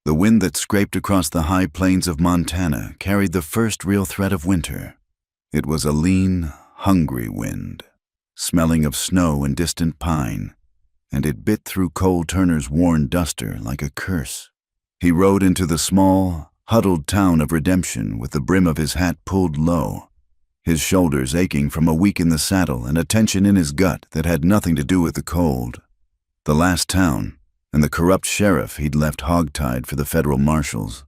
The wind that scraped across the high plains of Montana carried the first real threat of winter. It was a lean, hungry wind, smelling of snow and distant pine, and it bit through Cole Turner's worn duster like a curse. He rode into the small, huddled town of Redemption with the brim of his hat pulled low, his shoulders aching from a week in the saddle and a tension in his gut that had nothing to do with the cold. The last town, and the corrupt sheriff he'd left hogtied for the federal marshals,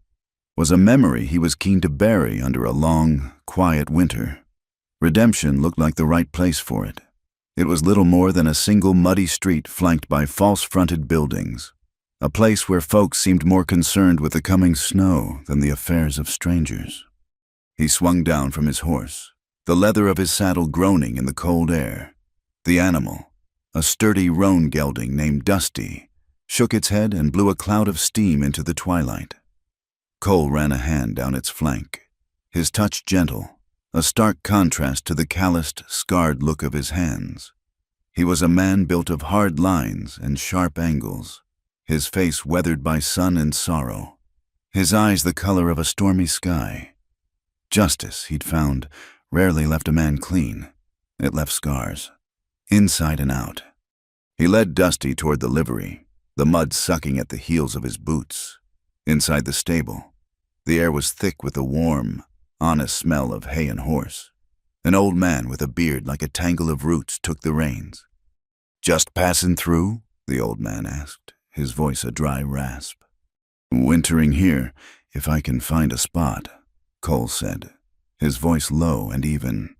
was a memory he was keen to bury under a long, quiet winter. Redemption looked like the right place for it. It was little more than a single muddy street flanked by false-fronted buildings, a place where folks seemed more concerned with the coming snow than the affairs of strangers. He swung down from his horse, the leather of his saddle groaning in the cold air. The animal, a sturdy roan gelding named Dusty, shook its head and blew a cloud of steam into the twilight. Cole ran a hand down its flank, his touch gentle, a stark contrast to the calloused, scarred look of his hands. He was a man built of hard lines and sharp angles, his face weathered by sun and sorrow, his eyes the color of a stormy sky. Justice, he'd found, rarely left a man clean. It left scars, inside and out. He led Dusty toward the livery, the mud sucking at the heels of his boots. Inside the stable, the air was thick with the warm, honest smell of hay and horse. An old man with a beard like a tangle of roots took the reins. "Just passing through?" the old man asked, his voice a dry rasp. "Wintering here, if I can find a spot," Cole said, his voice low and even.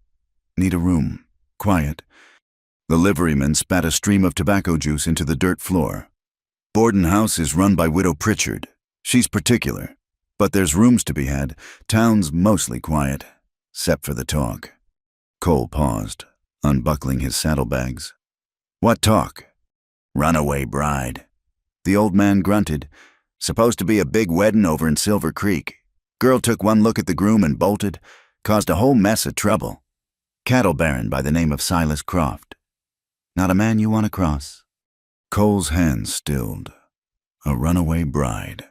"Need a room. Quiet." The liveryman spat a stream of tobacco juice into the dirt floor. "Boardin' house is run by Widow Pritchard. She's particular. But there's rooms to be had. Town's mostly quiet, 'cept for the talk." Cole paused, unbuckling his saddlebags. "What talk?" "Runaway bride." The old man grunted. "Supposed to be a big weddin' over in Silver Creek. Girl took one look at the groom and bolted. Caused a whole mess of trouble. Cattle baron by the name of Silas Croft. Not a man you want to cross." Cole's hands stilled. A runaway bride.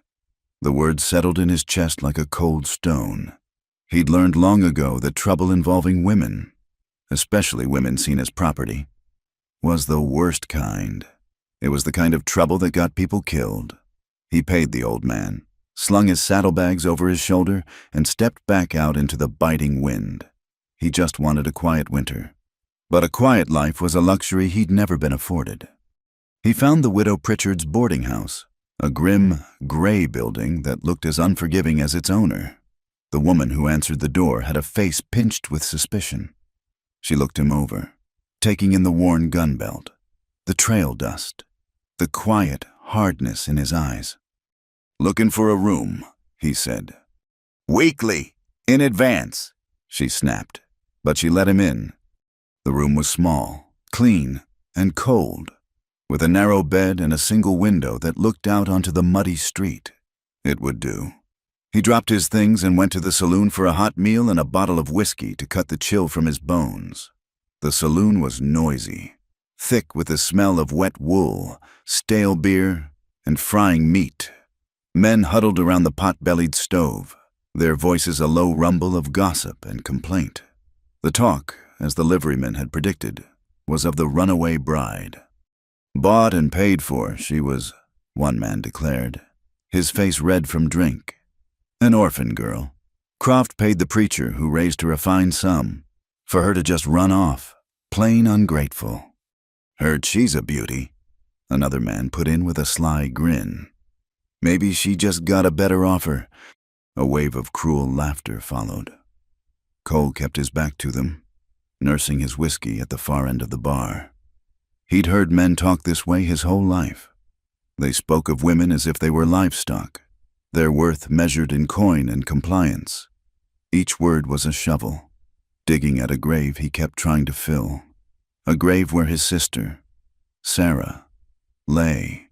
The word settled in his chest like a cold stone. He'd learned long ago that trouble involving women, especially women seen as property, was the worst kind. It was the kind of trouble that got people killed. He paid the old man, slung his saddlebags over his shoulder, and stepped back out into the biting wind. He just wanted a quiet winter. But a quiet life was a luxury he'd never been afforded. He found the Widow Pritchard's boarding house, a grim, gray building that looked as unforgiving as its owner. The woman who answered the door had a face pinched with suspicion. She looked him over, taking in the worn gun belt, the trail dust, the quiet hardness in his eyes. "Looking for a room," he said. "Weekly, in advance," she snapped, but she let him in. The room was small, clean, and cold, with a narrow bed and a single window that looked out onto the muddy street. It would do. He dropped his things and went to the saloon for a hot meal and a bottle of whiskey to cut the chill from his bones. The saloon was noisy, thick with the smell of wet wool, stale beer, and frying meat. Men huddled around the pot-bellied stove, their voices a low rumble of gossip and complaint. The talk, as the liveryman had predicted, was of the runaway bride. Bought and paid for, she was, one man declared, his face red from drink. An orphan girl. Croft paid the preacher who raised her a fine sum for her to just run off, plain ungrateful. "Heard she's a beauty," another man put in with a sly grin. "Maybe she just got a better offer." A wave of cruel laughter followed. Cole kept his back to them, nursing his whiskey at the far end of the bar. He'd heard men talk this way his whole life. They spoke of women as if they were livestock, their worth measured in coin and compliance. Each word was a shovel, digging at a grave he kept trying to fill, a grave where his sister, Sarah, lay.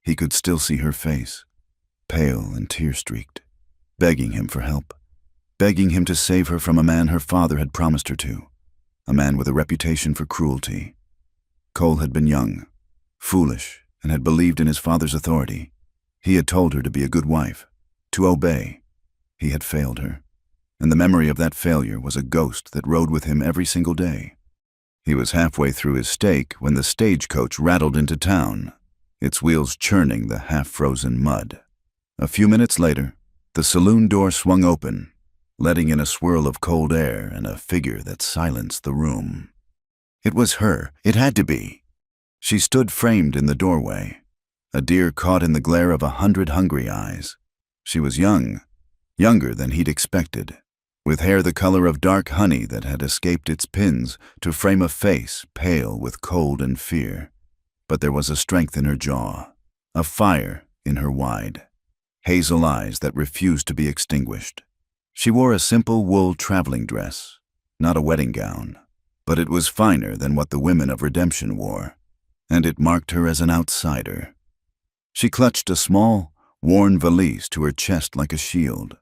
He could still see her face, pale and tear-streaked, begging him for help, begging him to save her from a man her father had promised her to, a man with a reputation for cruelty. Cole had been young, foolish, and had believed in his father's authority. He had told her to be a good wife, to obey. He had failed her, and the memory of that failure was a ghost that rode with him every single day. He was halfway through his steak when the stagecoach rattled into town, its wheels churning the half-frozen mud. A few minutes later, the saloon door swung open, letting in a swirl of cold air and a figure that silenced the room. It was her. It had to be. She stood framed in the doorway, a deer caught in the glare of 100 hungry eyes. She was young, younger than he'd expected, with hair the color of dark honey that had escaped its pins to frame a face pale with cold and fear. But there was a strength in her jaw, a fire in her wide, hazel eyes that refused to be extinguished. She wore a simple wool traveling dress, not a wedding gown, but it was finer than what the women of redemption wore, and it marked her as an outsider. She clutched a small, worn valise to her chest like a shield.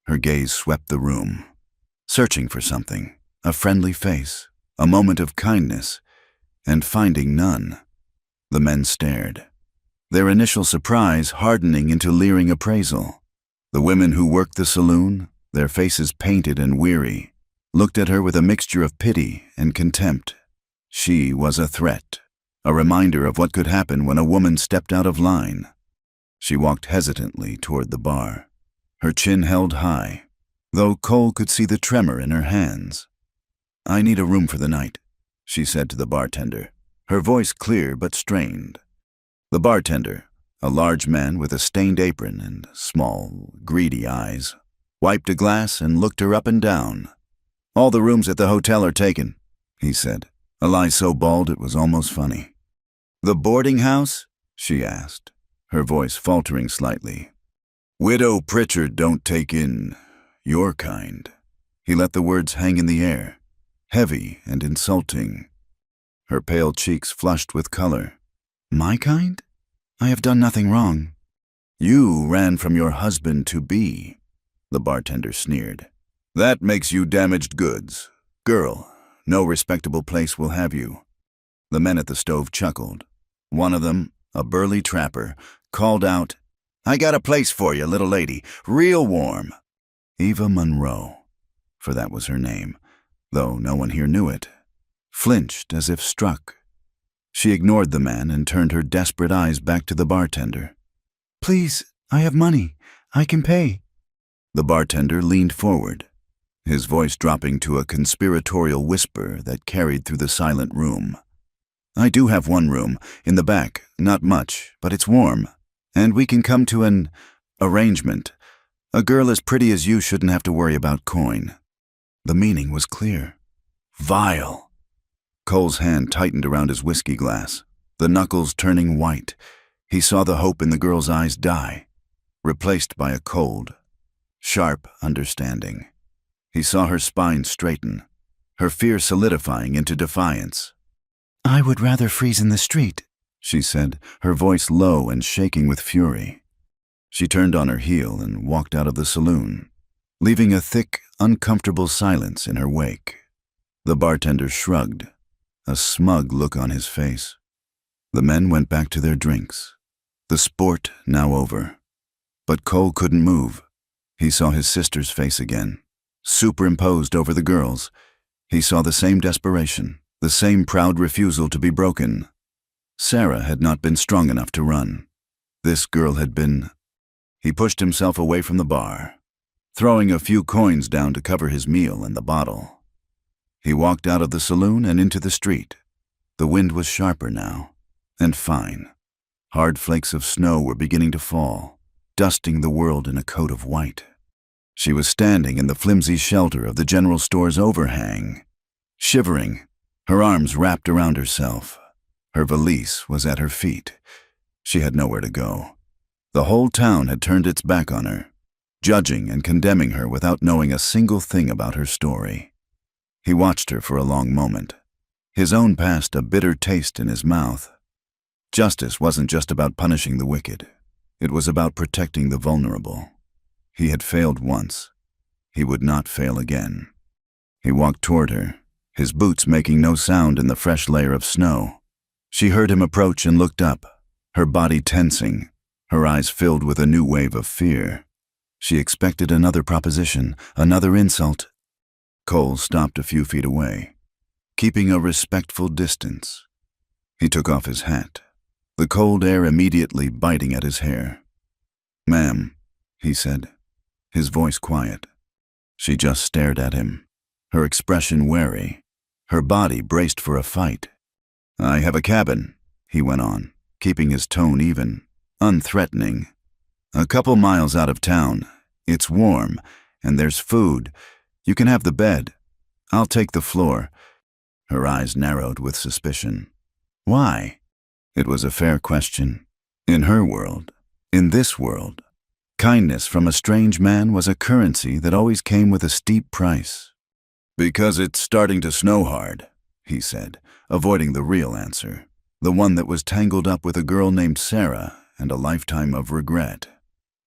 Her gaze swept the room, searching for something, a friendly face, a moment of kindness, and finding none. The men stared, their initial surprise hardening into leering appraisal. The women who worked the saloon, their faces painted and weary, looked at her with a mixture of pity and contempt. She was a threat, a reminder of what could happen when a woman stepped out of line. She walked hesitantly toward the bar, her chin held high, though Cole could see the tremor in her hands. "I need a room for the night," she said to the bartender, her voice clear but strained. The bartender, a large man with a stained apron and small, greedy eyes, wiped a glass and looked her up and down. "All the rooms at the hotel are taken," he said, a lie so bald it was almost funny. "The boarding house?" she asked, her voice faltering slightly. "Widow Pritchard don't take in your kind." He let the words hang in the air, heavy and insulting. Her pale cheeks flushed with color. "My kind? I have done nothing wrong." "You ran from your husband-to-be," the bartender sneered. "That makes you damaged goods. Girl, no respectable place will have you." The men at the stove chuckled. One of them, a burly trapper, called out, "I got a place for you, little lady, real warm." Eva Monroe, for that was her name, though no one here knew it, flinched as if struck. She ignored the man and turned her desperate eyes back to the bartender. "Please, I have money. I can pay." The bartender leaned forward, his voice dropping to a conspiratorial whisper that carried through the silent room. "I do have one room, in the back, not much, but it's warm, and we can come to an arrangement. A girl as pretty as you shouldn't have to worry about coin." The meaning was clear. Vile. Cole's hand tightened around his whiskey glass, the knuckles turning white. He saw the hope in the girl's eyes die, replaced by a cold, sharp understanding. He saw her spine straighten, her fear solidifying into defiance. "I would rather freeze in the street," she said, her voice low and shaking with fury. She turned on her heel and walked out of the saloon, leaving a thick, uncomfortable silence in her wake. The bartender shrugged, a smug look on his face. The men went back to their drinks, the sport now over. But Cole couldn't move. He saw his sister's face again, superimposed over the girl's. He saw the same desperation, the same proud refusal to be broken. Sarah had not been strong enough to run. This girl had been. He pushed himself away from the bar, throwing a few coins down to cover his meal and the bottle. He walked out of the saloon and into the street. The wind was sharper now, and fine. Hard flakes of snow were beginning to fall, dusting the world in a coat of white. She was standing in the flimsy shelter of the general store's overhang, shivering, her arms wrapped around herself. Her valise was at her feet. She had nowhere to go. The whole town had turned its back on her, judging and condemning her without knowing a single thing about her story. He watched her for a long moment, his own past a bitter taste in his mouth. Justice wasn't just about punishing the wicked. It was about protecting the vulnerable. He had failed once. He would not fail again. He walked toward her, his boots making no sound in the fresh layer of snow. She heard him approach and looked up, her body tensing, Her eyes filled with a new wave of fear. She expected another proposition, another insult. Cole stopped a few feet away, keeping a respectful distance. He took off his hat, the cold air immediately biting at his hair. "Ma'am," he said, his voice quiet. She just stared at him, her expression wary, her body braced for a fight. "I have a cabin," he went on, keeping his tone even, unthreatening. "A couple miles out of town. It's warm, and there's food. You can have the bed. I'll take the floor." Her eyes narrowed with suspicion. Why? It was a fair question. In her world, in this world, kindness from a strange man was a currency that always came with a steep price. "Because it's starting to snow hard," he said, avoiding the real answer, the one that was tangled up with a girl named Sarah and a lifetime of regret.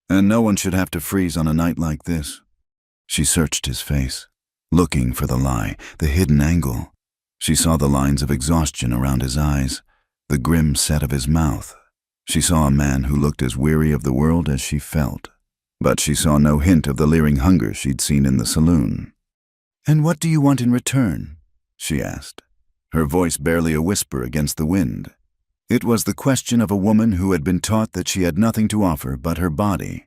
"And no one should have to freeze on a night like this." She searched his face, looking for the lie, the hidden angle. She saw the lines of exhaustion around his eyes, the grim set of his mouth. She saw a man who looked as weary of the world as she felt, but she saw no hint of the leering hunger she'd seen in the saloon. "And what do you want in return?" she asked, her voice barely a whisper against the wind. It was the question of a woman who had been taught that she had nothing to offer but her body.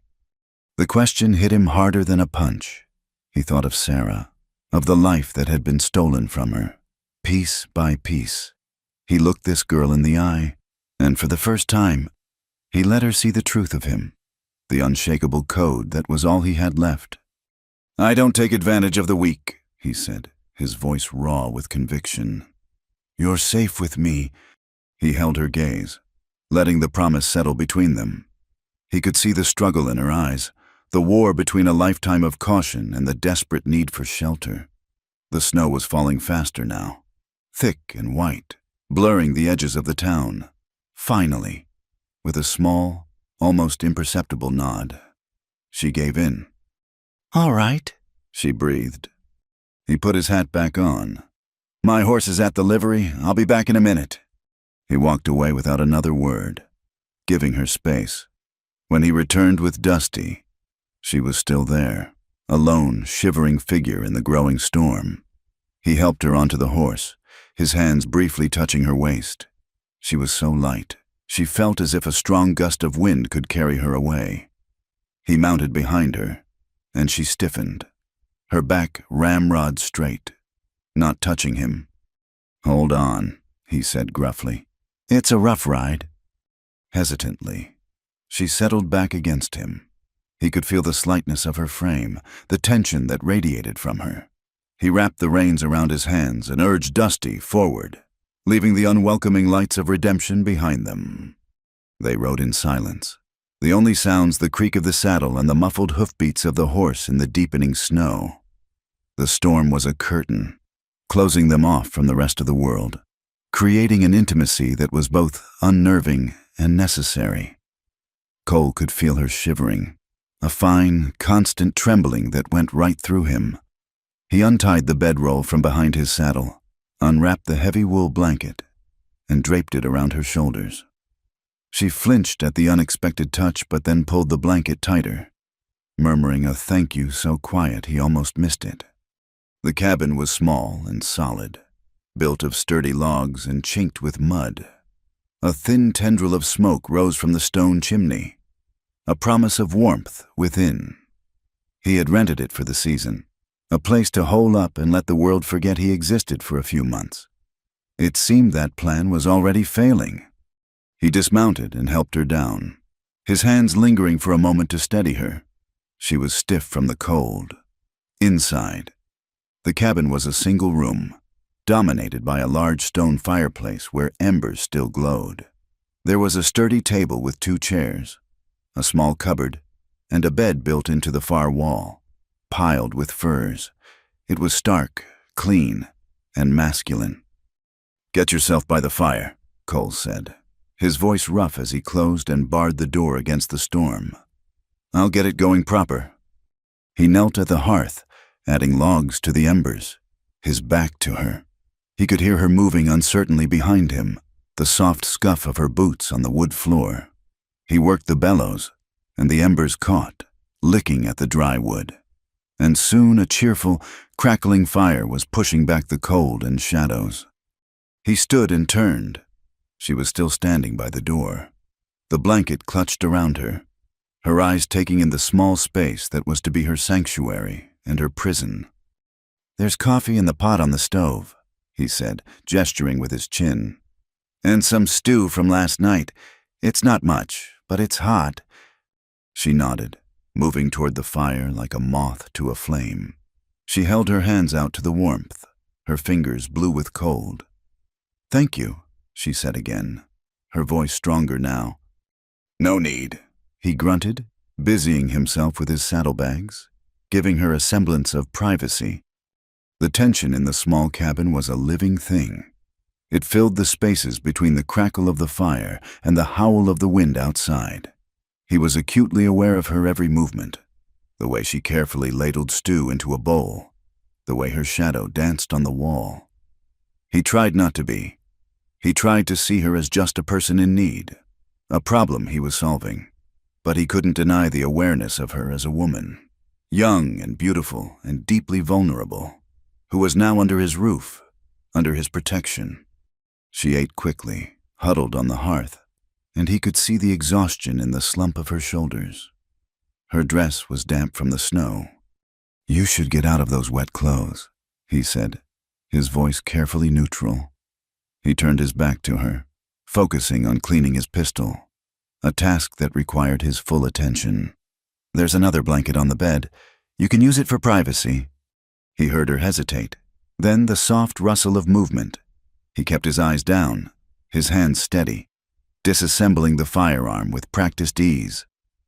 The question hit him harder than a punch. He thought of Sarah, of the life that had been stolen from her, piece by piece. He looked this girl in the eye, and for the first time, he let her see the truth of him, the unshakable code that was all he had left. "I don't take advantage of the weak," he said, his voice raw with conviction. "You're safe with me." He held her gaze, letting the promise settle between them. He could see the struggle in her eyes, the war between a lifetime of caution and the desperate need for shelter. The snow was falling faster now, thick and white, blurring the edges of the town. Finally, with a small, almost imperceptible nod, she gave in. "All right," she breathed. He put his hat back on. "My horse is at the livery. I'll be back in a minute." He walked away without another word, giving her space. When he returned with Dusty, she was still there, a lone, shivering figure in the growing storm. He helped her onto the horse, his hands briefly touching her waist. She was so light, she felt as if a strong gust of wind could carry her away. He mounted behind her, and she stiffened, her back ramrod straight, not touching him. "Hold on," he said gruffly. "It's a rough ride." Hesitantly, she settled back against him. He could feel the slightness of her frame, the tension that radiated from her. He wrapped the reins around his hands and urged Dusty forward, leaving the unwelcoming lights of redemption behind them. They rode in silence, the only sounds the creak of the saddle and the muffled hoofbeats of the horse in the deepening snow. The storm was a curtain, closing them off from the rest of the world, creating an intimacy that was both unnerving and necessary. Cole could feel her shivering, a fine, constant trembling that went right through him. He untied the bedroll from behind his saddle, unwrapped the heavy wool blanket, and draped it around her shoulders. She flinched at the unexpected touch, but then pulled the blanket tighter, murmuring a thank you so quiet he almost missed it. The cabin was small and solid, built of sturdy logs and chinked with mud. A thin tendril of smoke rose from the stone chimney, a promise of warmth within. He had rented it for the season, a place to hole up and let the world forget he existed for a few months. It seemed that plan was already failing. He dismounted and helped her down, his hands lingering for a moment to steady her. She was stiff from the cold. Inside, the cabin was a single room, dominated by a large stone fireplace where embers still glowed. There was a sturdy table with 2 chairs, a small cupboard, and a bed built into the far wall, piled with furs. It was stark, clean, and masculine. "Get yourself by the fire," Cole said, his voice rough as he closed and barred the door against the storm. "I'll get it going proper." He knelt at the hearth, adding logs to the embers, his back to her. He could hear her moving uncertainly behind him, the soft scuff of her boots on the wood floor. He worked the bellows, and the embers caught, licking at the dry wood. And soon a cheerful, crackling fire was pushing back the cold and shadows. He stood and turned. She was still standing by the door, the blanket clutched around her, her eyes taking in the small space that was to be her sanctuary and her prison. "There's coffee in the pot on the stove," he said, gesturing with his chin. "And some stew from last night. It's not much, but it's hot." She nodded, moving toward the fire like a moth to a flame. She held her hands out to the warmth, her fingers blue with cold. "Thank you," she said again, her voice stronger now. "No need," he grunted, busying himself with his saddlebags, giving her a semblance of privacy. The tension in the small cabin was a living thing. It filled the spaces between the crackle of the fire and the howl of the wind outside. He was acutely aware of her every movement, the way she carefully ladled stew into a bowl, the way her shadow danced on the wall. He tried not to be. He tried to see her as just a person in need, a problem he was solving, but he couldn't deny the awareness of her as a woman, young and beautiful and deeply vulnerable, who was now under his roof, under his protection. She ate quickly, huddled on the hearth, and he could see the exhaustion in the slump of her shoulders. Her dress was damp from the snow. "You should get out of those wet clothes," he said, his voice carefully neutral. He turned his back to her, focusing on cleaning his pistol, a task that required his full attention. "There's another blanket on the bed. You can use it for privacy." He heard her hesitate, then the soft rustle of movement. He kept his eyes down, his hands steady, disassembling the firearm with practiced ease.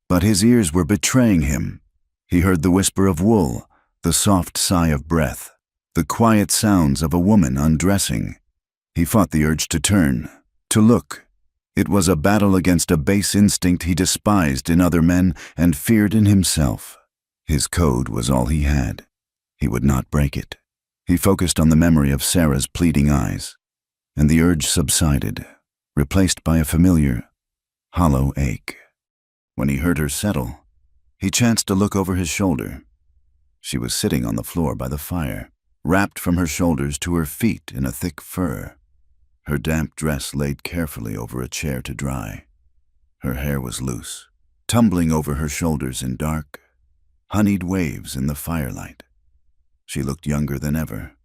But his ears were betraying him. He heard the whisper of wool, the soft sigh of breath, the quiet sounds of a woman undressing. He fought the urge to turn, to look. It was a battle against a base instinct he despised in other men and feared in himself. His code was all he had. He would not break it. He focused on the memory of Sarah's pleading eyes, and the urge subsided, replaced by a familiar, hollow ache. When he heard her settle, he chanced to look over his shoulder. She was sitting on the floor by the fire, wrapped from her shoulders to her feet in a thick fur. Her damp dress laid carefully over a chair to dry. Her hair was loose, tumbling over her shoulders in dark, honeyed waves in the firelight. She looked younger than ever,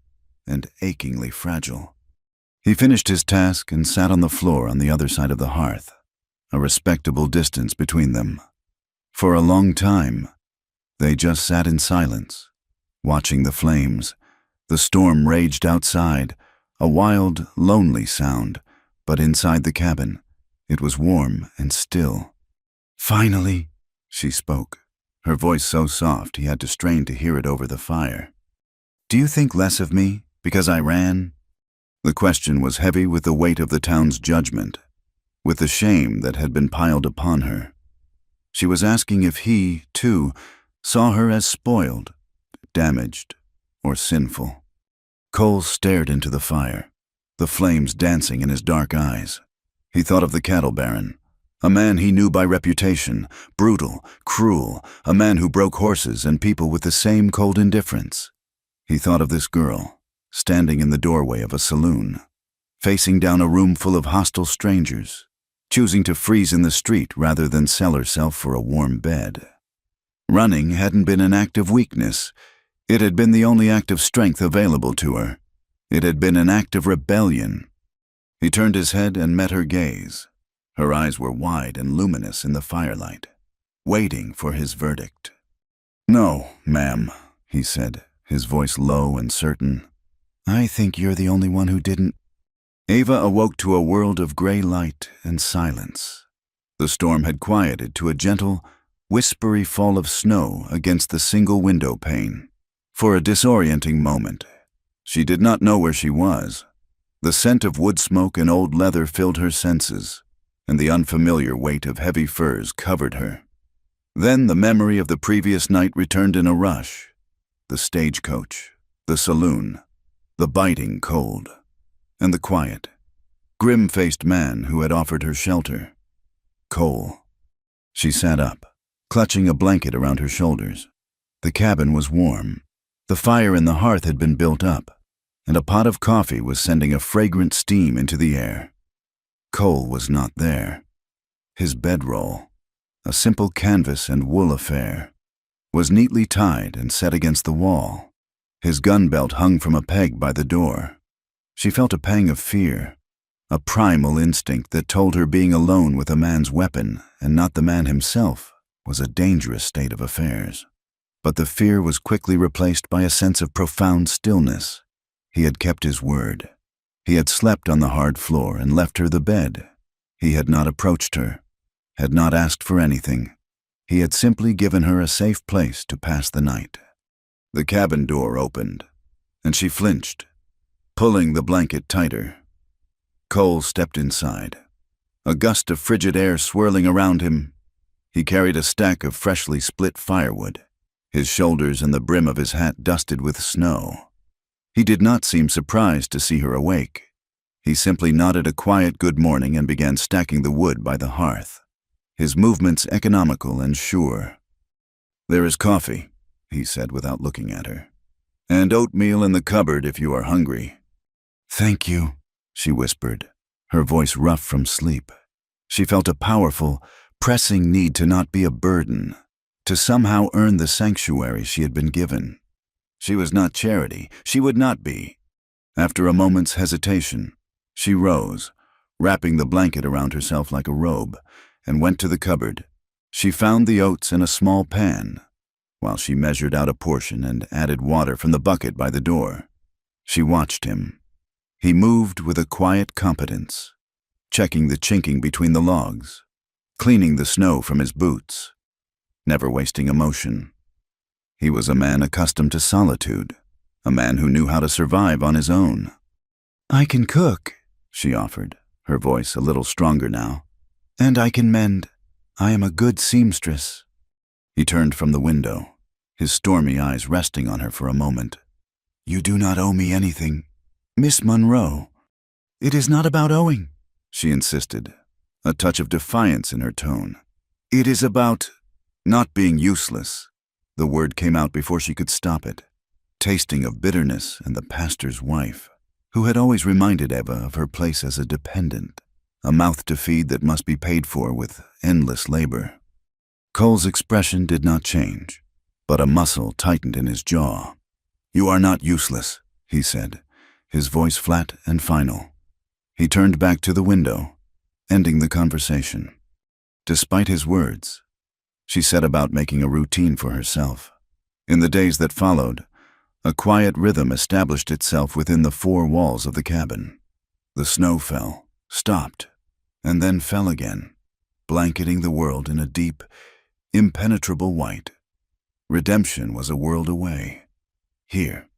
and achingly fragile. He finished his task and sat on the floor on the other side of the hearth, a respectable distance between them. For a long time, they just sat in silence, watching the flames. The storm raged outside, a wild, lonely sound, but inside the cabin, it was warm and still. "Finally," she spoke, her voice so soft he had to strain to hear it over the fire. "Do you think less of me because I ran?" The question was heavy with the weight of the town's judgment, with the shame that had been piled upon her. She was asking if he, too, saw her as spoiled, damaged, or sinful. Cole stared into the fire, the flames dancing in his dark eyes. He thought of the cattle baron, a man he knew by reputation, brutal, cruel, a man who broke horses and people with the same cold indifference. He thought of this girl, standing in the doorway of a saloon, facing down a room full of hostile strangers, choosing to freeze in the street rather than sell herself for a warm bed. Running hadn't been an act of weakness. It had been the only act of strength available to her. It had been an act of rebellion. He turned his head and met her gaze. Her eyes were wide and luminous in the firelight, waiting for his verdict. "No, ma'am," he said, his voice low and certain. "I think you're the only one who didn't." Ava awoke to a world of gray light and silence. The storm had quieted to a gentle, whispery fall of snow against the single window pane. For a disorienting moment, she did not know where she was. The scent of wood smoke and old leather filled her senses, and the unfamiliar weight of heavy furs covered her. Then the memory of the previous night returned in a rush. The stagecoach, the saloon, the biting cold, and the quiet, grim-faced man who had offered her shelter. Cole. She sat up, clutching a blanket around her shoulders. The cabin was warm. The fire in the hearth had been built up, and a pot of coffee was sending a fragrant steam into the air. Cole was not there. His bedroll, a simple canvas and wool affair, was neatly tied and set against the wall. His gun belt hung from a peg by the door. She felt a pang of fear, a primal instinct that told her being alone with a man's weapon and not the man himself was a dangerous state of affairs. But the fear was quickly replaced by a sense of profound stillness. He had kept his word. He had slept on the hard floor and left her the bed. He had not approached her, had not asked for anything. He had simply given her a safe place to pass the night. The cabin door opened, and she flinched, pulling the blanket tighter. Cole stepped inside, a gust of frigid air swirling around him. He carried a stack of freshly split firewood, his shoulders and the brim of his hat dusted with snow. He did not seem surprised to see her awake. He simply nodded a quiet good morning and began stacking the wood by the hearth, his movements economical and sure. "There is coffee," he said without looking at her, "and oatmeal in the cupboard if you are hungry." "Thank you," she whispered, her voice rough from sleep. She felt a powerful, pressing need to not be a burden, to somehow earn the sanctuary she had been given. She was not Charity. She would not be. After a moment's hesitation, she rose, wrapping the blanket around herself like a robe, and went to the cupboard. She found the oats in a small pan, while she measured out a portion and added water from the bucket by the door. She watched him. He moved with a quiet competence, checking the chinking between the logs, cleaning the snow from his boots, never wasting emotion. He was a man accustomed to solitude, a man who knew how to survive on his own. "I can cook," she offered, her voice a little stronger now. "And I can mend. I am a good seamstress." He turned from the window, his stormy eyes resting on her for a moment. "You do not owe me anything, Miss Monroe." "It is not about owing," she insisted, a touch of defiance in her tone. "It is about not being useless." The word came out before she could stop it, tasting of bitterness and the pastor's wife, who had always reminded Eva of her place as a dependent, a mouth to feed that must be paid for with endless labor. Cole's expression did not change, but a muscle tightened in his jaw. "You are not useless," he said, his voice flat and final. He turned back to the window, ending the conversation. Despite his words, she set about making a routine for herself. In the days that followed, a quiet rhythm established itself within the four walls of the cabin. The snow fell, stopped, and then fell again, blanketing the world in a deep, impenetrable white. Redemption was a world away. Here,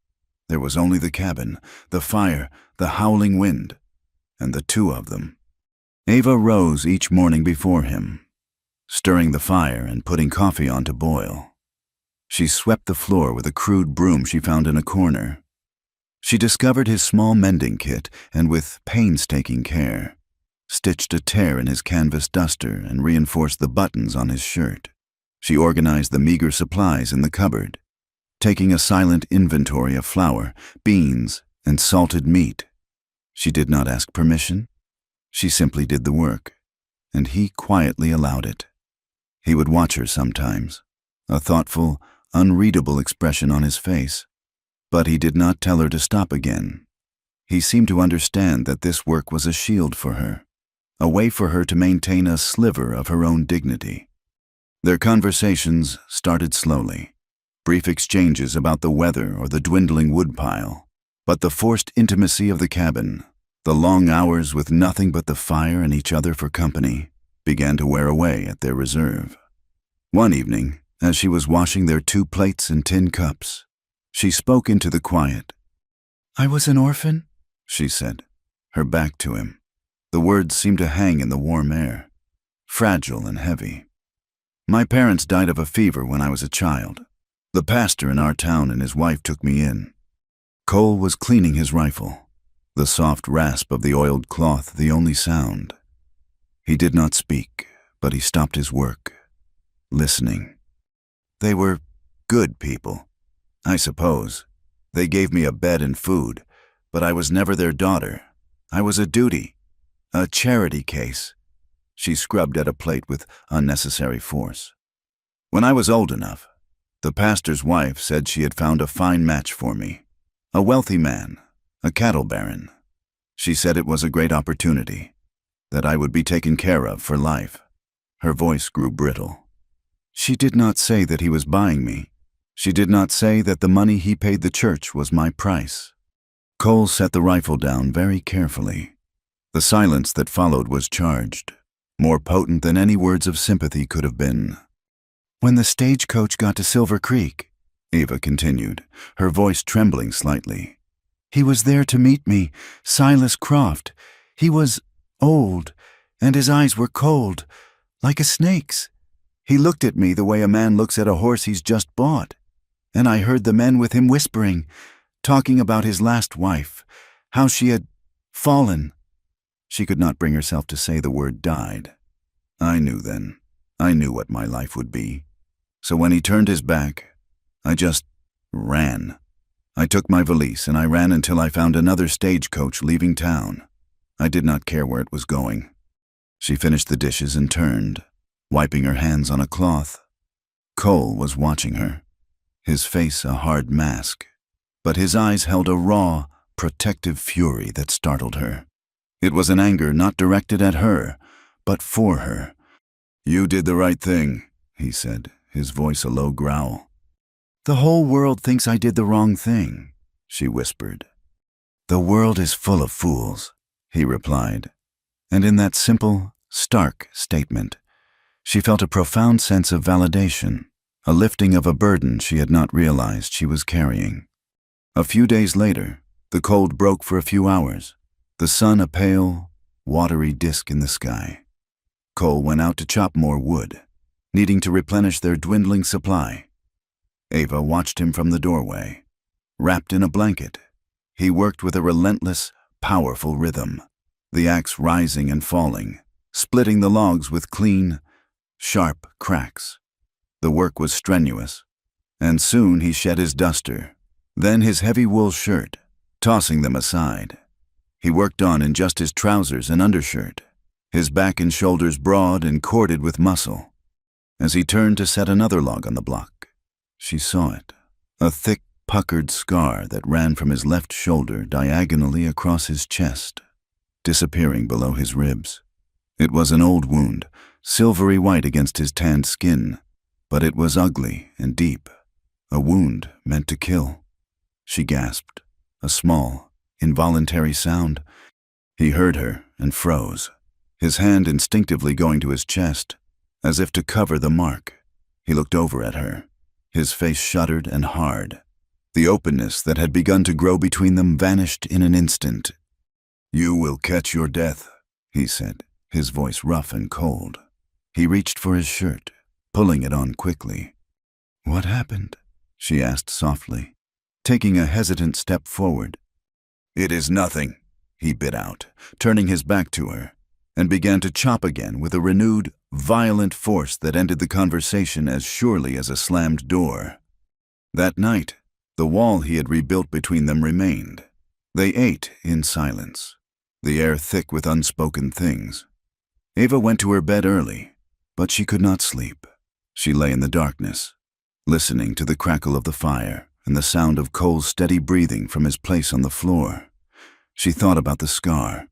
there was only the cabin, the fire, the howling wind, and the two of them. Eva rose each morning before him, stirring the fire and putting coffee on to boil. She swept the floor with a crude broom she found in a corner. She discovered his small mending kit and, with painstaking care, stitched a tear in his canvas duster and reinforced the buttons on his shirt. She organized the meager supplies in the cupboard, taking a silent inventory of flour, beans, and salted meat. She did not ask permission. She simply did the work, and he quietly allowed it. He would watch her sometimes, a thoughtful, unreadable expression on his face, but he did not tell her to stop again. He seemed to understand that this work was a shield for her, a way for her to maintain a sliver of her own dignity. Their conversations started slowly, brief exchanges about the weather or the dwindling woodpile, but the forced intimacy of the cabin, the long hours with nothing but the fire and each other for company, began to wear away at their reserve. One evening, as she was washing their 2 plates and tin cups, she spoke into the quiet. "I was an orphan," she said, her back to him. The words seemed to hang in the warm air, fragile and heavy. "My parents died of a fever when I was a child. The pastor in our town and his wife took me in." Cole was cleaning his rifle, the soft rasp of the oiled cloth the only sound. He did not speak, but he stopped his work, listening. They were good people, I suppose. They gave me a bed and food, but I was never their daughter. I was a duty, a charity case. She scrubbed at a plate with unnecessary force. When I was old enough, the pastor's wife said she had found a fine match for me. A wealthy man, a cattle baron. She said it was a great opportunity, that I would be taken care of for life. Her voice grew brittle. She did not say that he was buying me. She did not say that the money he paid the church was my price. Cole set the rifle down very carefully. The silence that followed was charged, more potent than any words of sympathy could have been. When the stagecoach got to Silver Creek, Ava continued, her voice trembling slightly, he was there to meet me, Silas Croft. He was old, and his eyes were cold, like a snake's. He looked at me the way a man looks at a horse he's just bought. And I heard the men with him whispering, talking about his last wife, how she had fallen. She could not bring herself to say the word died. I knew then. I knew what my life would be. So when he turned his back, I just ran. I took my valise and I ran until I found another stagecoach leaving town. I did not care where it was going. She finished the dishes and turned, wiping her hands on a cloth. Cole was watching her, his face a hard mask, but his eyes held a raw, protective fury that startled her. It was an anger not directed at her, but for her. "You did the right thing," he said, his voice a low growl. "The whole world thinks I did the wrong thing," she whispered. "The world is full of fools," he replied, and in that simple, stark statement, she felt a profound sense of validation, a lifting of a burden she had not realized she was carrying. A few days later, the cold broke for a few hours, the sun a pale, watery disk in the sky. Cole went out to chop more wood, needing to replenish their dwindling supply. Ava watched him from the doorway. Wrapped in a blanket, he worked with a relentless, powerful rhythm, the axe rising and falling, splitting the logs with clean, sharp cracks. The work was strenuous, and soon he shed his duster, then his heavy wool shirt, tossing them aside. He worked on in just his trousers and undershirt, his back and shoulders broad and corded with muscle. As he turned to set another log on the block, she saw it, a thick, puckered scar that ran from his left shoulder diagonally across his chest, disappearing below his ribs. It was an old wound, silvery white against his tanned skin, but it was ugly and deep, a wound meant to kill. She gasped, a small, involuntary sound. He heard her and froze, his hand instinctively going to his chest, as if to cover the mark. He looked over at her, his face shuddered and hard. The openness that had begun to grow between them vanished in an instant. "You will catch your death," he said, his voice rough and cold. He reached for his shirt, pulling it on quickly. "What happened?" she asked softly, taking a hesitant step forward. "It is nothing," he bit out, turning his back to her, and began to chop again with a renewed, violent force that ended the conversation as surely as a slammed door. That night, the wall he had rebuilt between them remained. They ate in silence, the air thick with unspoken things. Ava went to her bed early, but she could not sleep. She lay in the darkness, listening to the crackle of the fire and the sound of Cole's steady breathing from his place on the floor. She thought about the scar,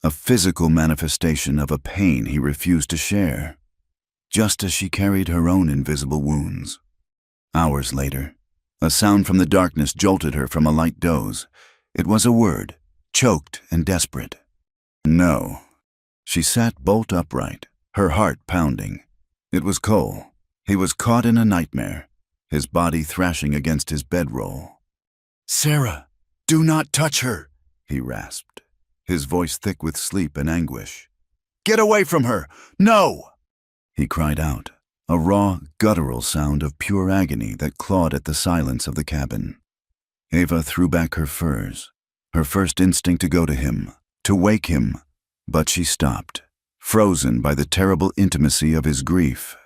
a physical manifestation of a pain he refused to share, just as she carried her own invisible wounds. Hours later, a sound from the darkness jolted her from a light doze. It was a word, choked and desperate. "No." She sat bolt upright, her heart pounding. It was Cole. He was caught in a nightmare, his body thrashing against his bedroll. "Sarah, do not touch her," he rasped, his voice thick with sleep and anguish. "Get away from her! No!" He cried out, a raw, guttural sound of pure agony that clawed at the silence of the cabin. Ava threw back her furs, her first instinct to go to him, to wake him, but she stopped, frozen by the terrible intimacy of his grief.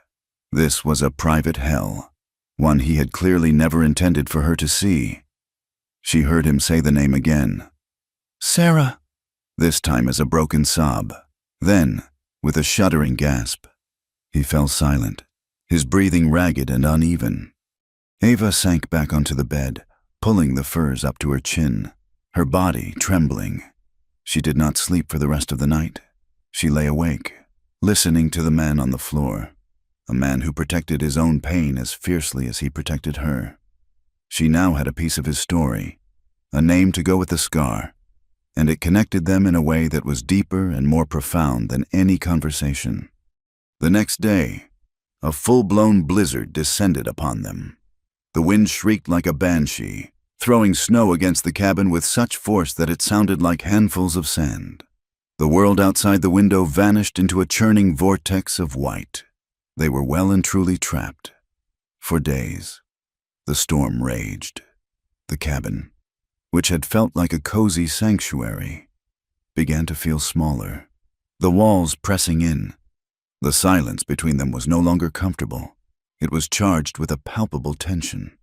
This was a private hell, one he had clearly never intended for her to see. She heard him say the name again. "Sarah," this time as a broken sob. Then, with a shuddering gasp, he fell silent, his breathing ragged and uneven. Ava sank back onto the bed, pulling the furs up to her chin, her body trembling. She did not sleep for the rest of the night. She lay awake, listening to the man on the floor, a man who protected his own pain as fiercely as he protected her. She now had a piece of his story, a name to go with the scar, and it connected them in a way that was deeper and more profound than any conversation. The next day, a full-blown blizzard descended upon them. The wind shrieked like a banshee, throwing snow against the cabin with such force that it sounded like handfuls of sand. The world outside the window vanished into a churning vortex of white. They were well and truly trapped. For days, the storm raged. The cabin, which had felt like a cozy sanctuary, began to feel smaller, the walls pressing in. The silence between them was no longer comfortable. It was charged with a palpable tension.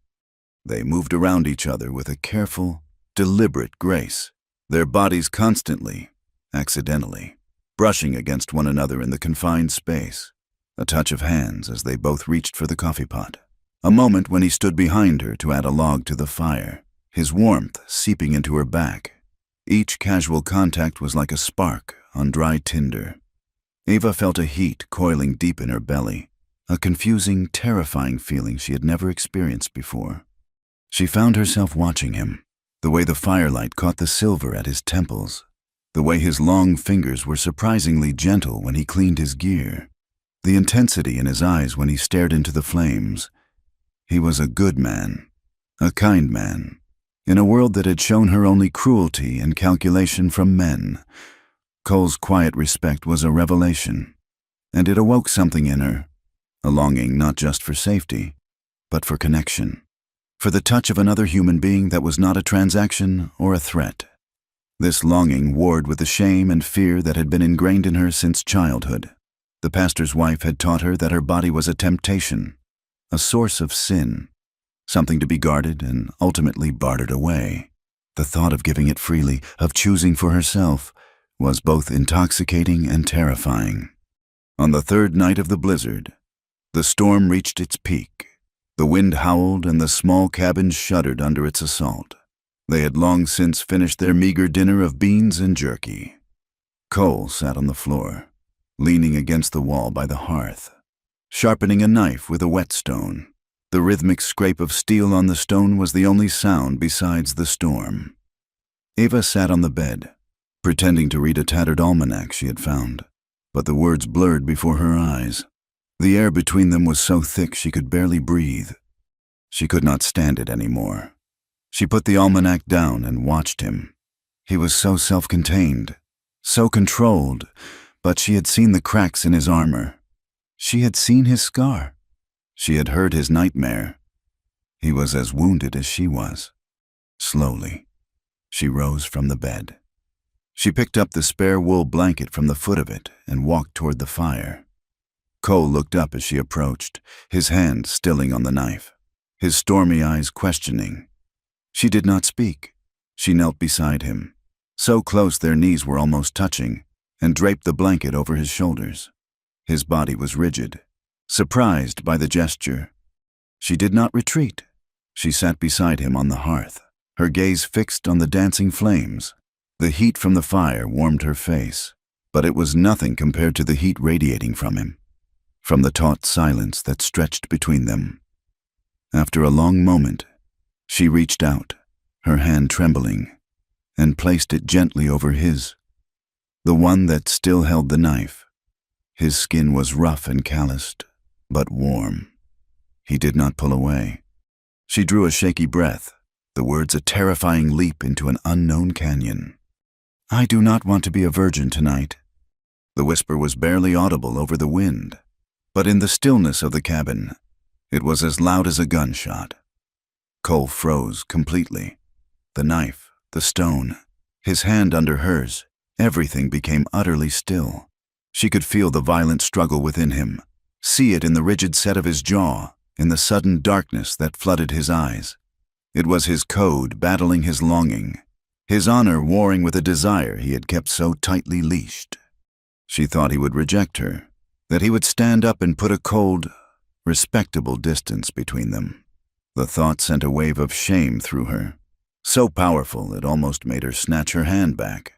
They moved around each other with a careful, deliberate grace, their bodies constantly, accidentally, brushing against one another in the confined space. A touch of hands as they both reached for the coffee pot. A moment when he stood behind her to add a log to the fire, his warmth seeping into her back. Each casual contact was like a spark on dry tinder. Ava felt a heat coiling deep in her belly, a confusing, terrifying feeling she had never experienced before. She found herself watching him, the way the firelight caught the silver at his temples, the way his long fingers were surprisingly gentle when he cleaned his gear, the intensity in his eyes when he stared into the flames. He was a good man, a kind man, in a world that had shown her only cruelty and calculation from men. Cole's quiet respect was a revelation, and it awoke something in her, a longing not just for safety, but for connection, for the touch of another human being that was not a transaction or a threat. This longing warred with the shame and fear that had been ingrained in her since childhood. The pastor's wife had taught her that her body was a temptation, a source of sin, something to be guarded and ultimately bartered away. The thought of giving it freely, of choosing for herself, was both intoxicating and terrifying. On the third night of the blizzard, the storm reached its peak. The wind howled and the small cabin shuddered under its assault. They had long since finished their meager dinner of beans and jerky. Cole sat on the floor, leaning against the wall by the hearth, sharpening a knife with a whetstone. The rhythmic scrape of steel on the stone was the only sound besides the storm. Ava sat on the bed, pretending to read a tattered almanac she had found, but the words blurred before her eyes. The air between them was so thick she could barely breathe. She could not stand it anymore. She put the almanac down and watched him. He was so self-contained, so controlled, but she had seen the cracks in his armor. She had seen his scar. She had heard his nightmare. He was as wounded as she was. Slowly, she rose from the bed. She picked up the spare wool blanket from the foot of it and walked toward the fire. Cole looked up as she approached, his hand stilling on the knife, his stormy eyes questioning. She did not speak. She knelt beside him, so close their knees were almost touching, and draped the blanket over his shoulders. His body was rigid, surprised by the gesture. She did not retreat. She sat beside him on the hearth, her gaze fixed on the dancing flames. The heat from the fire warmed her face, but it was nothing compared to the heat radiating from him, from the taut silence that stretched between them. After a long moment, she reached out, her hand trembling, and placed it gently over his, the one that still held the knife. His skin was rough and calloused, but warm. He did not pull away. She drew a shaky breath, the words a terrifying leap into an unknown canyon. "I do not want to be a virgin tonight." The whisper was barely audible over the wind, but in the stillness of the cabin, it was as loud as a gunshot. Cole froze completely. The knife, the stone, his hand under hers, everything became utterly still. She could feel the violent struggle within him, see it in the rigid set of his jaw, in the sudden darkness that flooded his eyes. It was his code battling his longing, his honor warring with a desire he had kept so tightly leashed. She thought he would reject her, that he would stand up and put a cold, respectable distance between them. The thought sent a wave of shame through her, so powerful it almost made her snatch her hand back.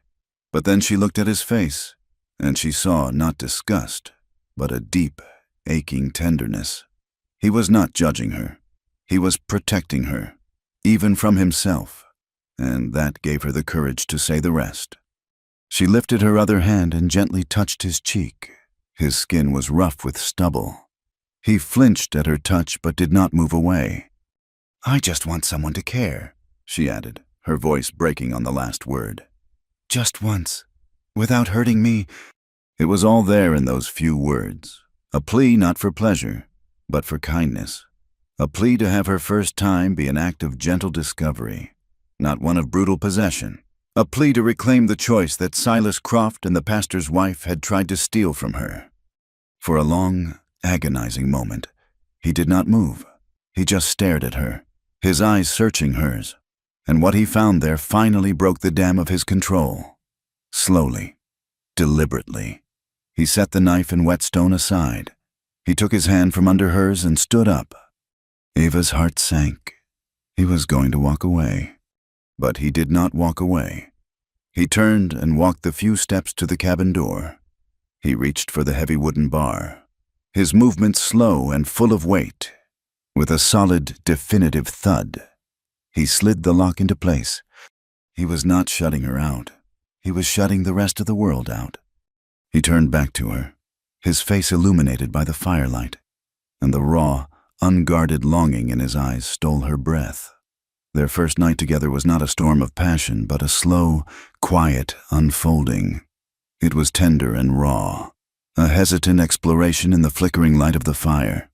But then she looked at his face, and she saw not disgust, but a deep, aching tenderness. He was not judging her. He was protecting her, even from himself, and that gave her the courage to say the rest. She lifted her other hand and gently touched his cheek. His skin was rough with stubble. He flinched at her touch but did not move away. "I just want someone to care," she added, her voice breaking on the last word. "Just once, without hurting me." It was all there in those few words, a plea not for pleasure, but for kindness, a plea to have her first time be an act of gentle discovery, not one of brutal possession, a plea to reclaim the choice that Silas Croft and the pastor's wife had tried to steal from her. For a long, agonizing moment, he did not move. He just stared at her, his eyes searching hers, and what he found there finally broke the dam of his control. Slowly, deliberately, he set the knife and whetstone aside. He took his hand from under hers and stood up. Ava's heart sank. He was going to walk away. But he did not walk away. He turned and walked the few steps to the cabin door. He reached for the heavy wooden bar, his movements slow and full of weight. With a solid, definitive thud, he slid the lock into place. He was not shutting her out. He was shutting the rest of the world out. He turned back to her, his face illuminated by the firelight, and the raw, unguarded longing in his eyes stole her breath. Their first night together was not a storm of passion, but a slow, quiet unfolding. It was tender and raw, a hesitant exploration in the flickering light of the fire.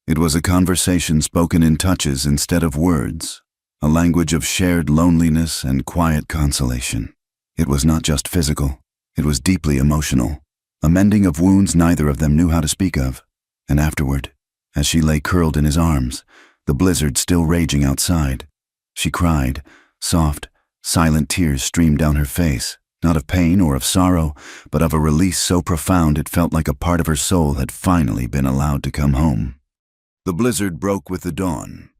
It was a conversation spoken in touches instead of words, a language of shared loneliness and quiet consolation. It was not just physical, it was deeply emotional, a mending of wounds neither of them knew how to speak of. And afterward, as she lay curled in his arms, the blizzard still raging outside, she cried. Soft, silent tears streamed down her face, not of pain or of sorrow, but of a release so profound it felt like a part of her soul had finally been allowed to come home. The blizzard broke with the dawn.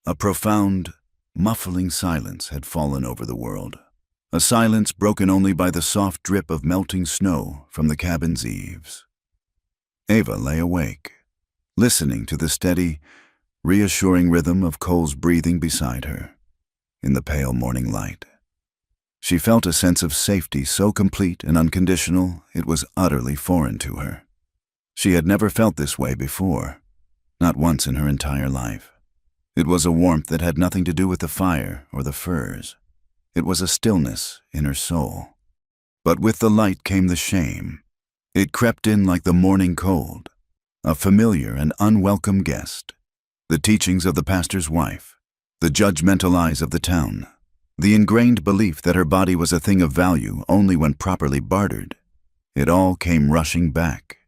A profound, muffling silence had fallen over the world, a silence broken only by the soft drip of melting snow from the cabin's eaves. Ava lay awake, listening to the steady, reassuring rhythm of Cole's breathing beside her. In the pale morning light, she felt a sense of safety so complete and unconditional it was utterly foreign to her. She had never felt this way before, not once in her entire life. It was a warmth that had nothing to do with the fire or the furs. It was a stillness in her soul. But with the light came the shame. It crept in like the morning cold, a familiar and unwelcome guest. The teachings of the pastor's wife, the judgmental eyes of the town, the ingrained belief that her body was a thing of value only when properly bartered. It all came rushing back.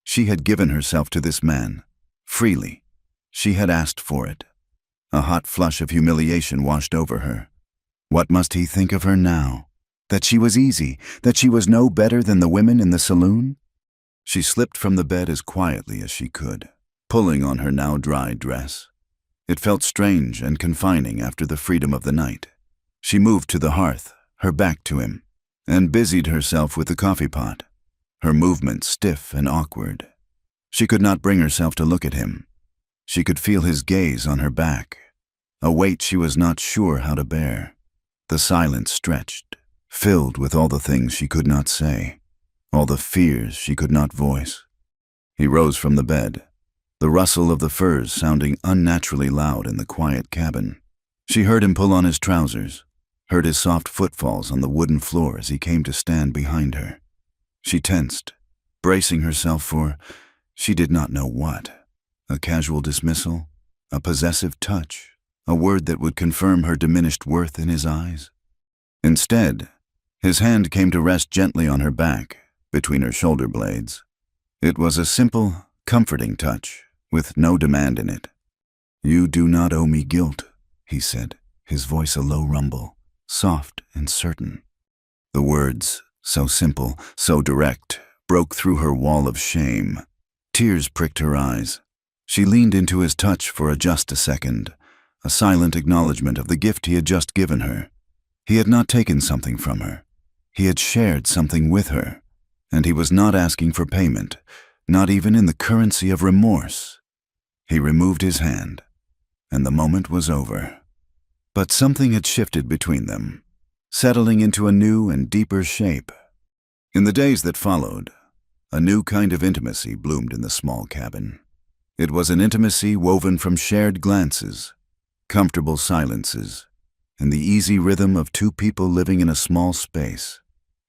She had given herself to this man, freely. She had asked for it. A hot flush of humiliation washed over her. What must he think of her now? That she was easy, that she was no better than the women in the saloon? She slipped from the bed as quietly as she could, pulling on her now dry dress. It felt strange and confining after the freedom of the night. She moved to the hearth, her back to him, and busied herself with the coffee pot, her movements stiff and awkward. She could not bring herself to look at him. She could feel his gaze on her back, a weight she was not sure how to bear. The silence stretched, filled with all the things she could not say, all the fears she could not voice. He rose from the bed, the rustle of the furs sounding unnaturally loud in the quiet cabin. She heard him pull on his trousers, heard his soft footfalls on the wooden floor as he came to stand behind her. She tensed, bracing herself for, she did not know what, a casual dismissal, a possessive touch, a word that would confirm her diminished worth in his eyes. Instead, his hand came to rest gently on her back, between her shoulder blades. It was a simple, comforting touch, with no demand in it. "You do not owe me guilt," he said, his voice a low rumble, soft and certain. The words, so simple, so direct, broke through her wall of shame. Tears pricked her eyes. She leaned into his touch for just a second, a silent acknowledgement of the gift he had just given her. He had not taken something from her. He had shared something with her, and he was not asking for payment, not even in the currency of remorse. He removed his hand, and the moment was over. But something had shifted between them, settling into a new and deeper shape. In the days that followed, a new kind of intimacy bloomed in the small cabin. It was an intimacy woven from shared glances, comfortable silences, and the easy rhythm of two people living in a small space.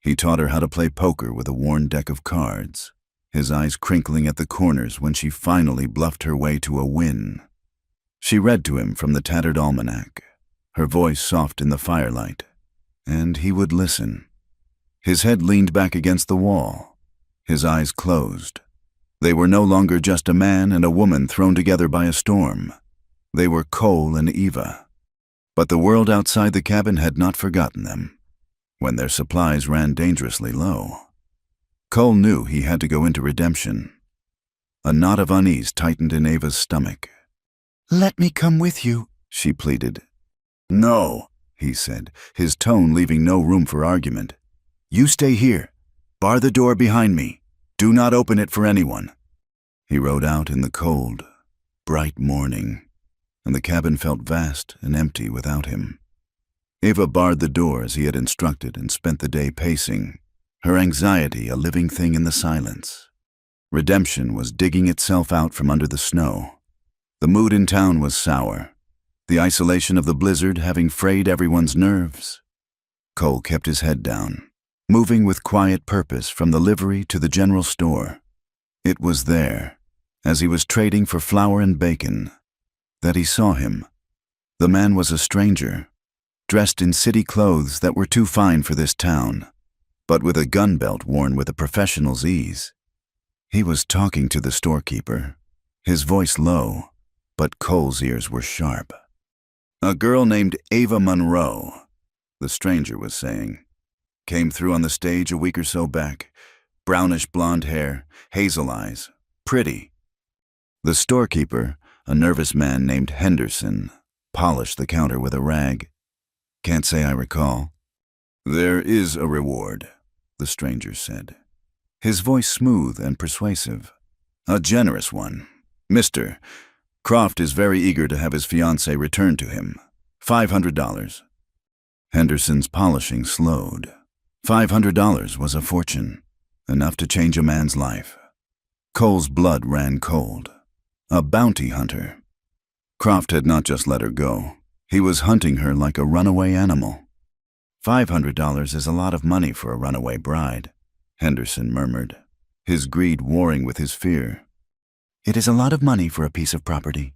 He taught her how to play poker with a worn deck of cards, his eyes crinkling at the corners when she finally bluffed her way to a win. She read to him from the tattered almanac, her voice soft in the firelight, and he would listen. His head leaned back against the wall, his eyes closed. They were no longer just a man and a woman thrown together by a storm. They were Cole and Eva. But the world outside the cabin had not forgotten them, when their supplies ran dangerously low. Cole knew he had to go into redemption. A knot of unease tightened in Eva's stomach. "Let me come with you," she pleaded. "No," he said, his tone leaving no room for argument. "You stay here. Bar the door behind me. Do not open it for anyone." He rode out in the cold, bright morning, and the cabin felt vast and empty without him. Eva barred the door as he had instructed and spent the day pacing, her anxiety a living thing in the silence. Redemption was digging itself out from under the snow. The mood in town was sour, the isolation of the blizzard having frayed everyone's nerves. Cole kept his head down, moving with quiet purpose from the livery to the general store. It was there, as he was trading for flour and bacon, that he saw him. The man was a stranger, dressed in city clothes that were too fine for this town, but with a gun belt worn with a professional's ease. He was talking to the storekeeper, his voice low, but Cole's ears were sharp. "A girl named Eva Monroe," the stranger was saying. "Came through on the stage a week or so back. Brownish blonde hair, hazel eyes, pretty." The storekeeper, a nervous man named Henderson, polished the counter with a rag. "Can't say I recall." "There is a reward," the stranger said, his voice smooth and persuasive. "A generous one. Mr. Croft is very eager to have his fiancée returned to him. $500. Henderson's polishing slowed. $500 was a fortune, enough to change a man's life. Cole's blood ran cold. A bounty hunter. Croft had not just let her go. He was hunting her like a runaway animal. $500 is a lot of money for a runaway bride," Henderson murmured, his greed warring with his fear. "It is a lot of money for a piece of property,"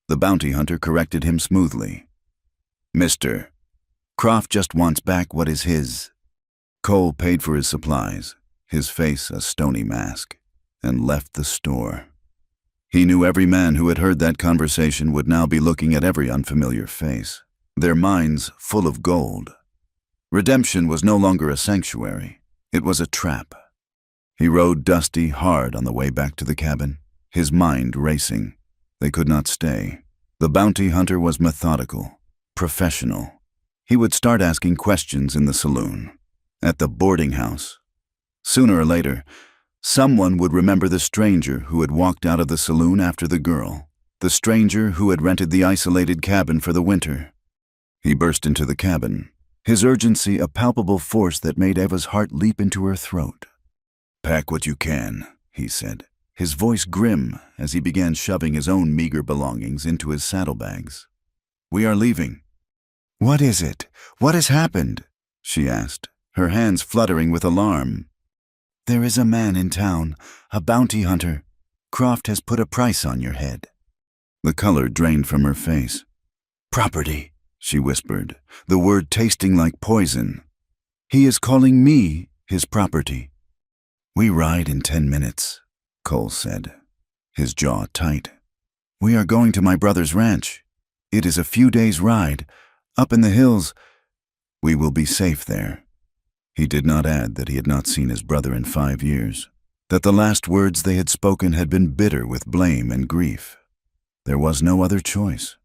the bounty hunter corrected him smoothly. "Mr. Croft just wants back what is his." Cole paid for his supplies, his face a stony mask, and left the store. He knew every man who had heard that conversation would now be looking at every unfamiliar face, their minds full of gold. Redemption was no longer a sanctuary. It was a trap. He rode dusty hard on the way back to the cabin, his mind racing. They could not stay. The bounty hunter was methodical, professional. He would start asking questions in the saloon, at the boarding house. Sooner or later, someone would remember the stranger who had walked out of the saloon after the girl, the stranger who had rented the isolated cabin for the winter. He burst into the cabin, his urgency a palpable force that made Eva's heart leap into her throat. "Pack what you can," he said, his voice grim as he began shoving his own meager belongings into his saddlebags. "We are leaving." "What is it? What has happened?" she asked, her hands fluttering with alarm. "There is a man in town, a bounty hunter. Croft has put a price on your head." The color drained from her face. "Property," she whispered, the word tasting like poison. "He is calling me his property." "We ride in 10 minutes, Cole said. his jaw tight. "We are going to my brother's ranch. It is a few days' ride, up in the hills. We will be safe there." He did not add that he had not seen his brother in 5 years, that the last words they had spoken had been bitter with blame and grief. There was no other choice.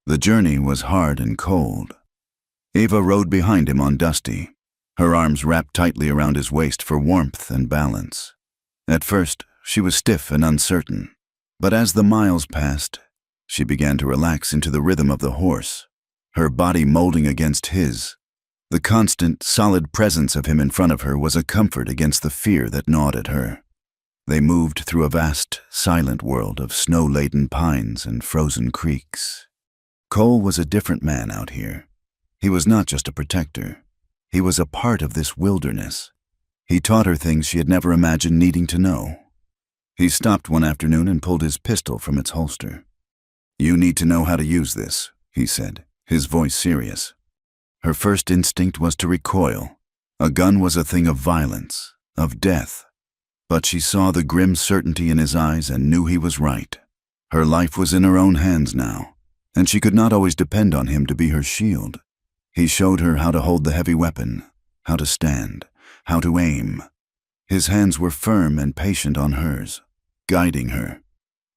The journey was hard and cold. Ava rode behind him on Dusty, her arms wrapped tightly around his waist for warmth and balance. At first, she was stiff and uncertain, but as the miles passed, she began to relax into the rhythm of the horse, her body molding against his. The constant, solid presence of him in front of her was a comfort against the fear that gnawed at her. They moved through a vast, silent world of snow-laden pines and frozen creeks. Cole was a different man out here. He was not just a protector. He was a part of this wilderness. He taught her things she had never imagined needing to know. He stopped one afternoon and pulled his pistol from its holster. "You need to know how to use this," he said, his voice serious. Her first instinct was to recoil. A gun was a thing of violence, of death. But she saw the grim certainty in his eyes and knew he was right. Her life was in her own hands now, and she could not always depend on him to be her shield. He showed her how to hold the heavy weapon, how to stand, how to aim. His hands were firm and patient on hers, guiding her.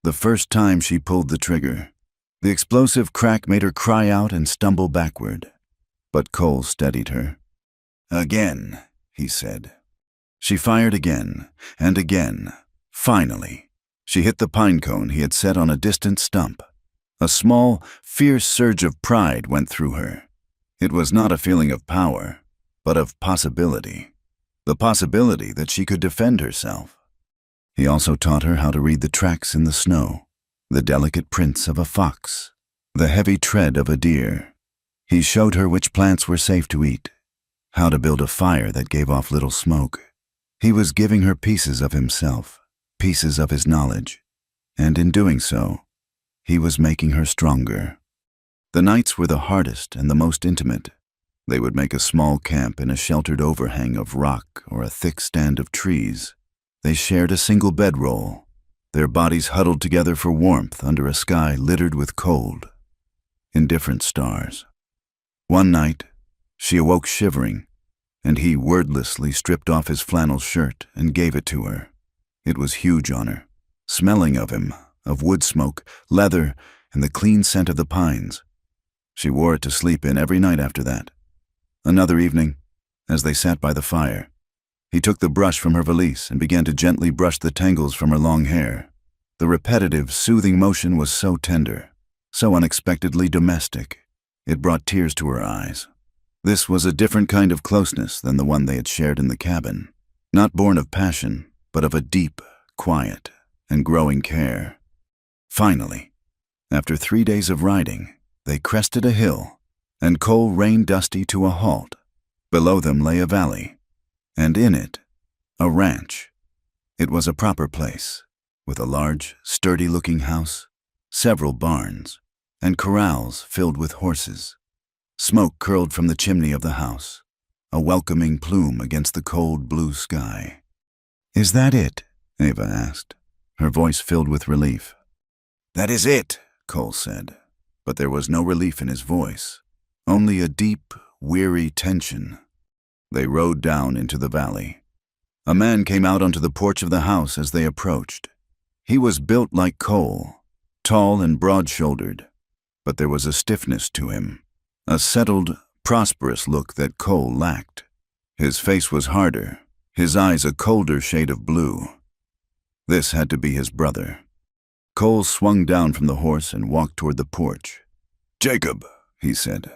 The first time she pulled the trigger, the explosive crack made her cry out and stumble backward. But Cole steadied her. "Again," he said. She fired again, and again. Finally, she hit the pine cone he had set on a distant stump. A small, fierce surge of pride went through her. It was not a feeling of power, but of possibility. The possibility that she could defend herself. He also taught her how to read the tracks in the snow, the delicate prints of a fox, the heavy tread of a deer. He showed her which plants were safe to eat, how to build a fire that gave off little smoke. He was giving her pieces of himself, pieces of his knowledge, and in doing so, he was making her stronger. The nights were the hardest and the most intimate. They would make a small camp in a sheltered overhang of rock or a thick stand of trees. They shared a single bedroll, their bodies huddled together for warmth under a sky littered with cold, indifferent stars. One night, she awoke shivering, and he wordlessly stripped off his flannel shirt and gave it to her. It was huge on her, smelling of him, of wood smoke, leather, and the clean scent of the pines. She wore it to sleep in every night after that. Another evening, as they sat by the fire, he took the brush from her valise and began to gently brush the tangles from her long hair. The repetitive, soothing motion was so tender, so unexpectedly domestic. It brought tears to her eyes. This was a different kind of closeness than the one they had shared in the cabin, not born of passion, but of a deep, quiet, and growing care. Finally, after 3 days of riding, they crested a hill, and Cole reined Dusty to a halt. Below them lay a valley, and in it, a ranch. It was a proper place, with a large, sturdy-looking house, several barns, and corrals filled with horses. Smoke curled from the chimney of the house, a welcoming plume against the cold blue sky. "Is that it?" Ava asked, her voice filled with relief. "That is it," Cole said, but there was no relief in his voice, only a deep, weary tension. They rode down into the valley. A man came out onto the porch of the house as they approached. He was built like Cole, tall and broad-shouldered, but there was a stiffness to him, a settled, prosperous look that Cole lacked. His face was harder, his eyes a colder shade of blue. This had to be his brother. Cole swung down from the horse and walked toward the porch. "Jacob," he said.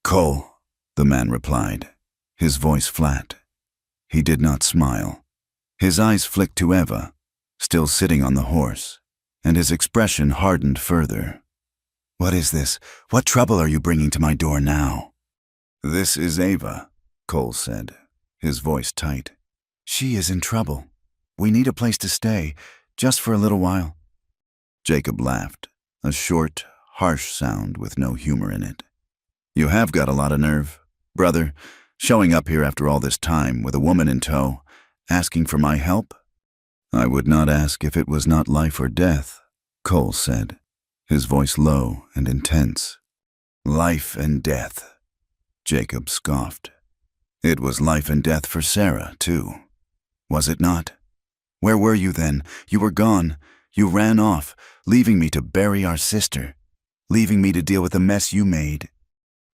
"Cole," the man replied, his voice flat. He did not smile. His eyes flicked to Eva, still sitting on the horse, and his expression hardened further. "What is this? What trouble are you bringing to my door now?" "This is Ava," Cole said, his voice tight. "She is in trouble. We need a place to stay, just for a little while." Jacob laughed, a short, harsh sound with no humor in it. "You have got a lot of nerve, brother, showing up here after all this time with a woman in tow, asking for my help." I would not ask if it was not life or death, Cole said, his voice low and intense. Life and death, Jacob scoffed. It was life and death for Sarah, too. Was it not? Where were you then? You were gone. You ran off, leaving me to bury our sister, leaving me to deal with the mess you made.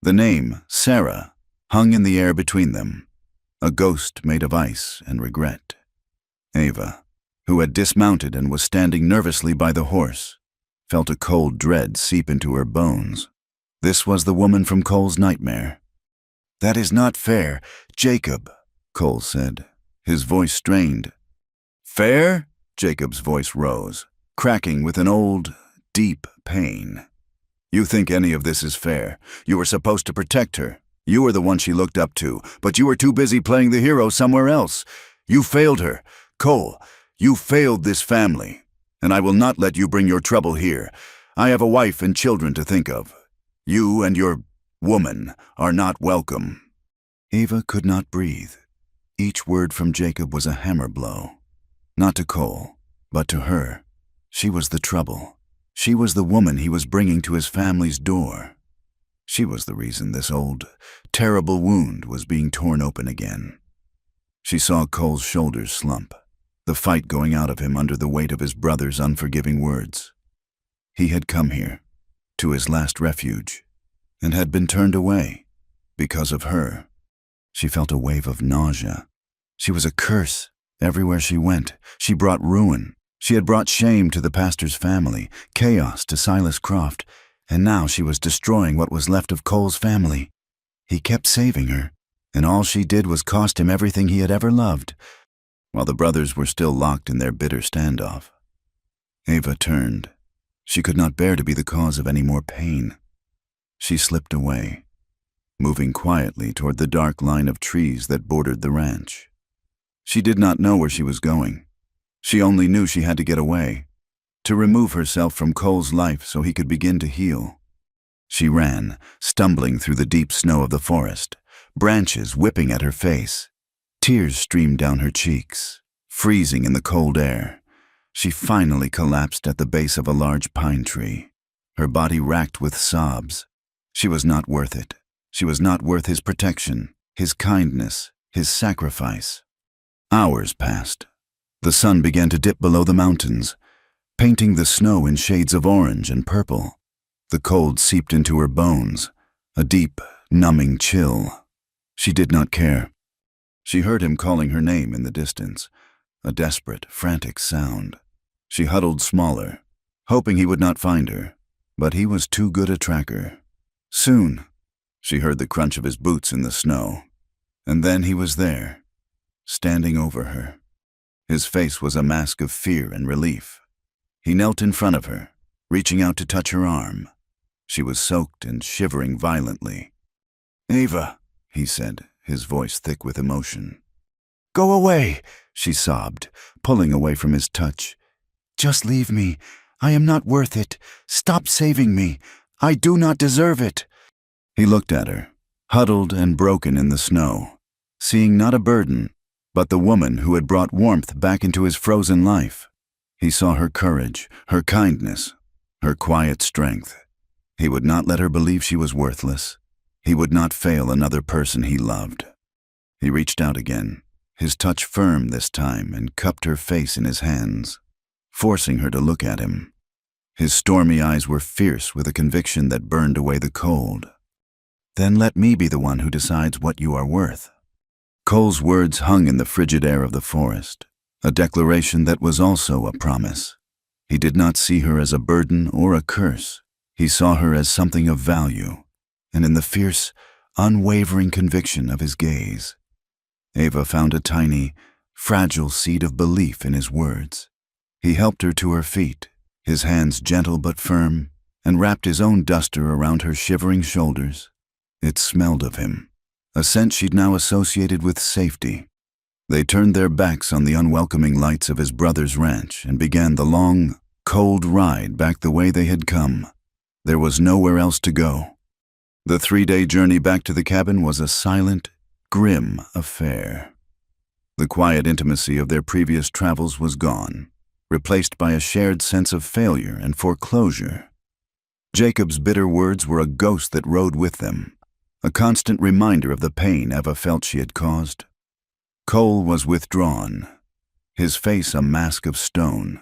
The name, Sarah, hung in the air between them, a ghost made of ice and regret. Ava, who had dismounted and was standing nervously by the horse, felt a cold dread seep into her bones. This was the woman from Cole's nightmare. That is not fair, Jacob, Cole said, his voice strained. Fair? Jacob's voice rose, cracking with an old, deep pain. You think any of this is fair. You were supposed to protect her. You were the one she looked up to, but you were too busy playing the hero somewhere else. You failed her. Cole, you failed this family, and I will not let you bring your trouble here. I have a wife and children to think of. You and your woman are not welcome. Ava could not breathe. Each word from Jacob was a hammer blow. Not to Cole, but to her. She was the trouble. She was the woman he was bringing to his family's door. She was the reason this old, terrible wound was being torn open again. She saw Cole's shoulders slump, the fight going out of him under the weight of his brother's unforgiving words. He had come here, to his last refuge, and had been turned away because of her. She felt a wave of nausea. She was a curse. Everywhere she went, she brought ruin. She had brought shame to the pastor's family, chaos to Silas Croft, and now she was destroying what was left of Cole's family. He kept saving her, and all she did was cost him everything he had ever loved, while the brothers were still locked in their bitter standoff. Ava turned. She could not bear to be the cause of any more pain. She slipped away, moving quietly toward the dark line of trees that bordered the ranch. She did not know where she was going. She only knew she had to get away, to remove herself from Cole's life so he could begin to heal. She ran, stumbling through the deep snow of the forest, branches whipping at her face. Tears streamed down her cheeks, freezing in the cold air. She finally collapsed at the base of a large pine tree, her body racked with sobs. She was not worth it. She was not worth his protection, his kindness, his sacrifice. Hours passed. The sun began to dip below the mountains, painting the snow in shades of orange and purple. The cold seeped into her bones, a deep, numbing chill. She did not care. She heard him calling her name in the distance, a desperate, frantic sound. She huddled smaller, hoping he would not find her, but he was too good a tracker. Soon, she heard the crunch of his boots in the snow, and then he was there, standing over her. His face was a mask of fear and relief. He knelt in front of her, reaching out to touch her arm. She was soaked and shivering violently. "Ava," he said, his voice thick with emotion. "Go away," she sobbed, pulling away from his touch. "Just leave me. I am not worth it. Stop saving me. I do not deserve it." He looked at her, huddled and broken in the snow, seeing not a burden, but the woman who had brought warmth back into his frozen life. He saw her courage, her kindness, her quiet strength. He would not let her believe she was worthless. He would not fail another person he loved. He reached out again, his touch firm this time, and cupped her face in his hands, forcing her to look at him. His stormy eyes were fierce with a conviction that burned away the cold. "Then let me be the one who decides what you are worth." Cole's words hung in the frigid air of the forest, a declaration that was also a promise. He did not see her as a burden or a curse. He saw her as something of value, and in the fierce, unwavering conviction of his gaze, Ava found a tiny, fragile seed of belief in his words. He helped her to her feet, his hands gentle but firm, and wrapped his own duster around her shivering shoulders. It smelled of him, a scent she'd now associated with safety. They turned their backs on the unwelcoming lights of his brother's ranch and began the long, cold ride back the way they had come. There was nowhere else to go. The 3-day journey back to the cabin was a silent, grim affair. The quiet intimacy of their previous travels was gone, replaced by a shared sense of failure and foreclosure. Jacob's bitter words were a ghost that rode with them, a constant reminder of the pain Eva felt she had caused. Cole was withdrawn, his face a mask of stone,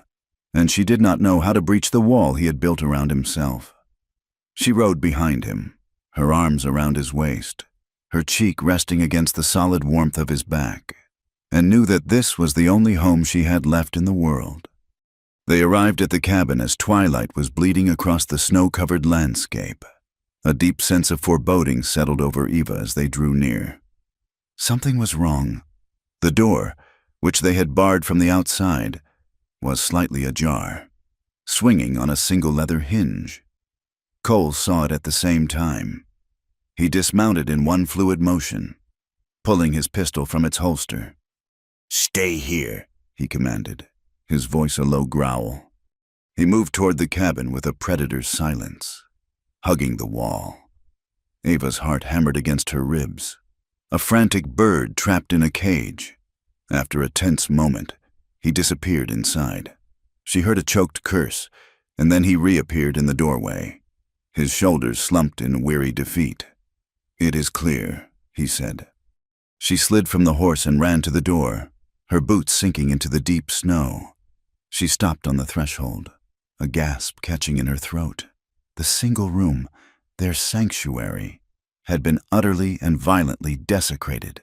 and she did not know how to breach the wall he had built around himself. She rode behind him, her arms around his waist, her cheek resting against the solid warmth of his back, and knew that this was the only home she had left in the world. They arrived at the cabin as twilight was bleeding across the snow-covered landscape. A deep sense of foreboding settled over Eva as they drew near. Something was wrong. The door, which they had barred from the outside, was slightly ajar, swinging on a single leather hinge. Cole saw it at the same time. He dismounted in one fluid motion, pulling his pistol from its holster. "Stay here," he commanded, his voice a low growl. He moved toward the cabin with a predator's silence, hugging the wall. Eva's heart hammered against her ribs, a frantic bird trapped in a cage. After a tense moment, he disappeared inside. She heard a choked curse, and then he reappeared in the doorway, his shoulders slumped in weary defeat. "It is clear," he said. She slid from the horse and ran to the door, her boots sinking into the deep snow. She stopped on the threshold, a gasp catching in her throat. The single room, their sanctuary, had been utterly and violently desecrated.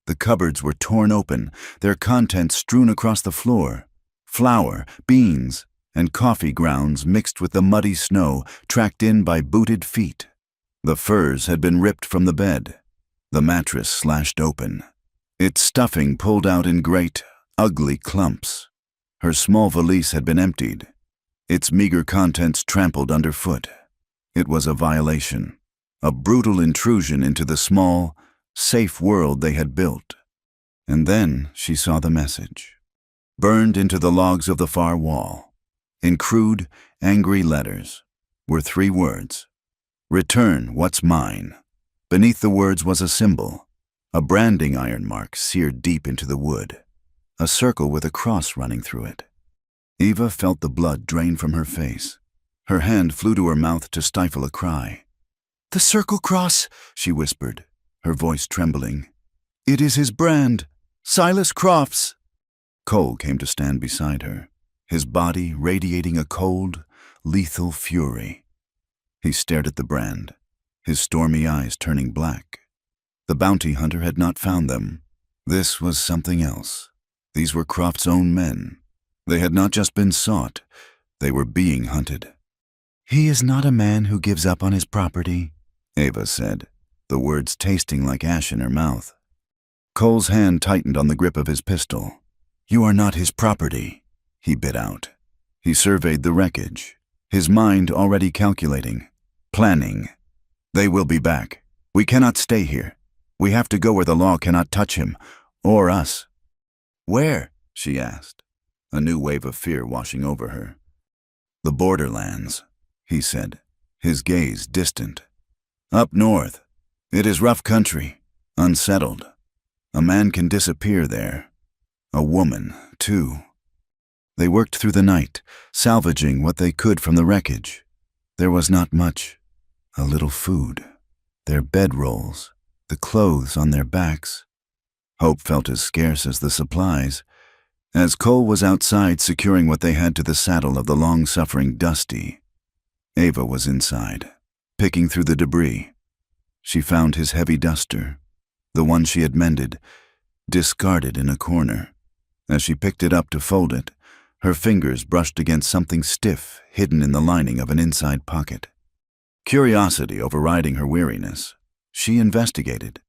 The cupboards were torn open, their contents strewn across the floor. Flour, beans, and coffee grounds mixed with the muddy snow tracked in by booted feet. The furs had been ripped from the bed, the mattress slashed open, its stuffing pulled out in great, ugly clumps. Her small valise had been emptied, its meager contents trampled underfoot. It was a violation, a brutal intrusion into the small, safe world they had built. And then she saw the message, burned into the logs of the far wall. In crude, angry letters were 3 words: "Return what's mine." Beneath the words was a symbol, a branding iron mark seared deep into the wood, a circle with a cross running through it. Eva felt the blood drain from her face. Her hand flew to her mouth to stifle a cry. "The circle cross," she whispered, her voice trembling. "It is his brand, Silas Crofts." Cole came to stand beside her, his body radiating a cold, lethal fury. He stared at the brand, his stormy eyes turning black. The bounty hunter had not found them. This was something else. These were Croft's own men. They had not just been sought, they were being hunted. "He is not a man who gives up on his property," Eva said, the words tasting like ash in her mouth. Cole's hand tightened on the grip of his pistol. "You are not his property," he bit out. He surveyed the wreckage, his mind already calculating, planning. "They will be back. We cannot stay here. We have to go where the law cannot touch him, or us." "Where?" she asked, a new wave of fear washing over her. "The borderlands," he said, his gaze distant. "Up north. It is rough country, unsettled. A man can disappear there. A woman, too." They worked through the night, salvaging what they could from the wreckage. There was not much. A little food, their bedrolls, the clothes on their backs. Hope felt as scarce as the supplies. As Cole was outside securing what they had to the saddle of the long-suffering Dusty, Eva was inside, picking through the debris. She found his heavy duster, the one she had mended, discarded in a corner. As she picked it up to fold it, her fingers brushed against something stiff hidden in the lining of an inside pocket. Curiosity overriding her weariness, she investigated.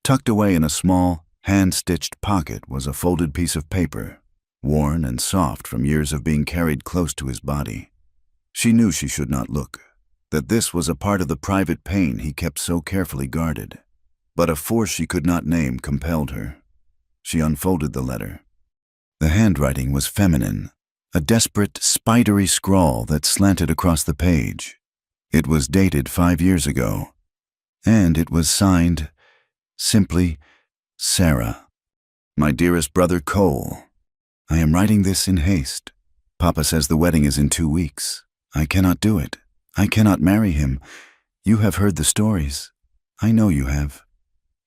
Tucked away in a small, hand-stitched pocket was a folded piece of paper, worn and soft from years of being carried close to his body. She knew she should not look, that this was a part of the private pain he kept so carefully guarded. But a force she could not name compelled her. She unfolded the letter. The handwriting was feminine, a desperate, spidery scrawl that slanted across the page. It was dated 5 years ago, and it was signed simply Sarah. My dearest brother Cole, I am writing this in haste. Papa says the wedding is in 2 weeks. I cannot do it. I cannot marry him. You have heard the stories. I know you have.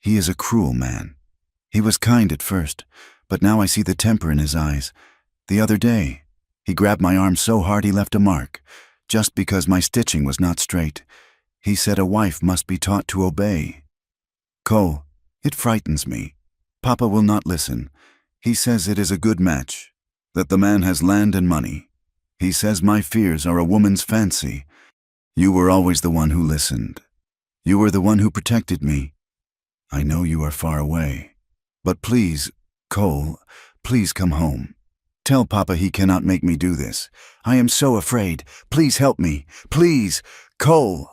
He is a cruel man. He was kind at first, but now I see the temper in his eyes. The other day, he grabbed my arm so hard he left a mark, just because my stitching was not straight. He said a wife must be taught to obey. Cole, it frightens me. Papa will not listen. He says it is a good match, that the man has land and money. He says my fears are a woman's fancy. You were always the one who listened. You were the one who protected me. I know you are far away. But please, Cole, please come home. Tell Papa he cannot make me do this. I am so afraid. Please help me. Please, Cole.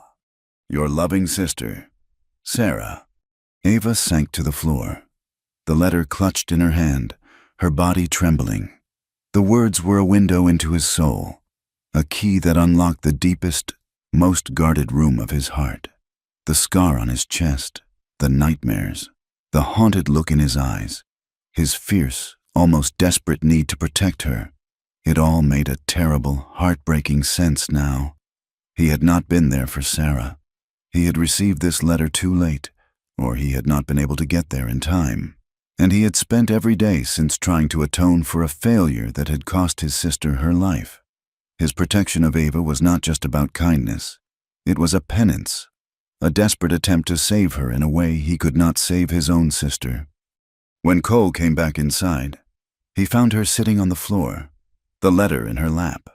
Your loving sister, Sarah. Ava sank to the floor, the letter clutched in her hand, her body trembling. The words were a window into his soul, a key that unlocked the deepest, most guarded room of his heart. The scar on his chest, the nightmares, the haunted look in his eyes, his fierce, almost desperate need to protect her. It all made a terrible, heartbreaking sense now. He had not been there for Sarah. He had received this letter too late, or he had not been able to get there in time. And he had spent every day since trying to atone for a failure that had cost his sister her life. His protection of Ava was not just about kindness. It was a penance, a desperate attempt to save her in a way he could not save his own sister. When Cole came back inside, he found her sitting on the floor, the letter in her lap,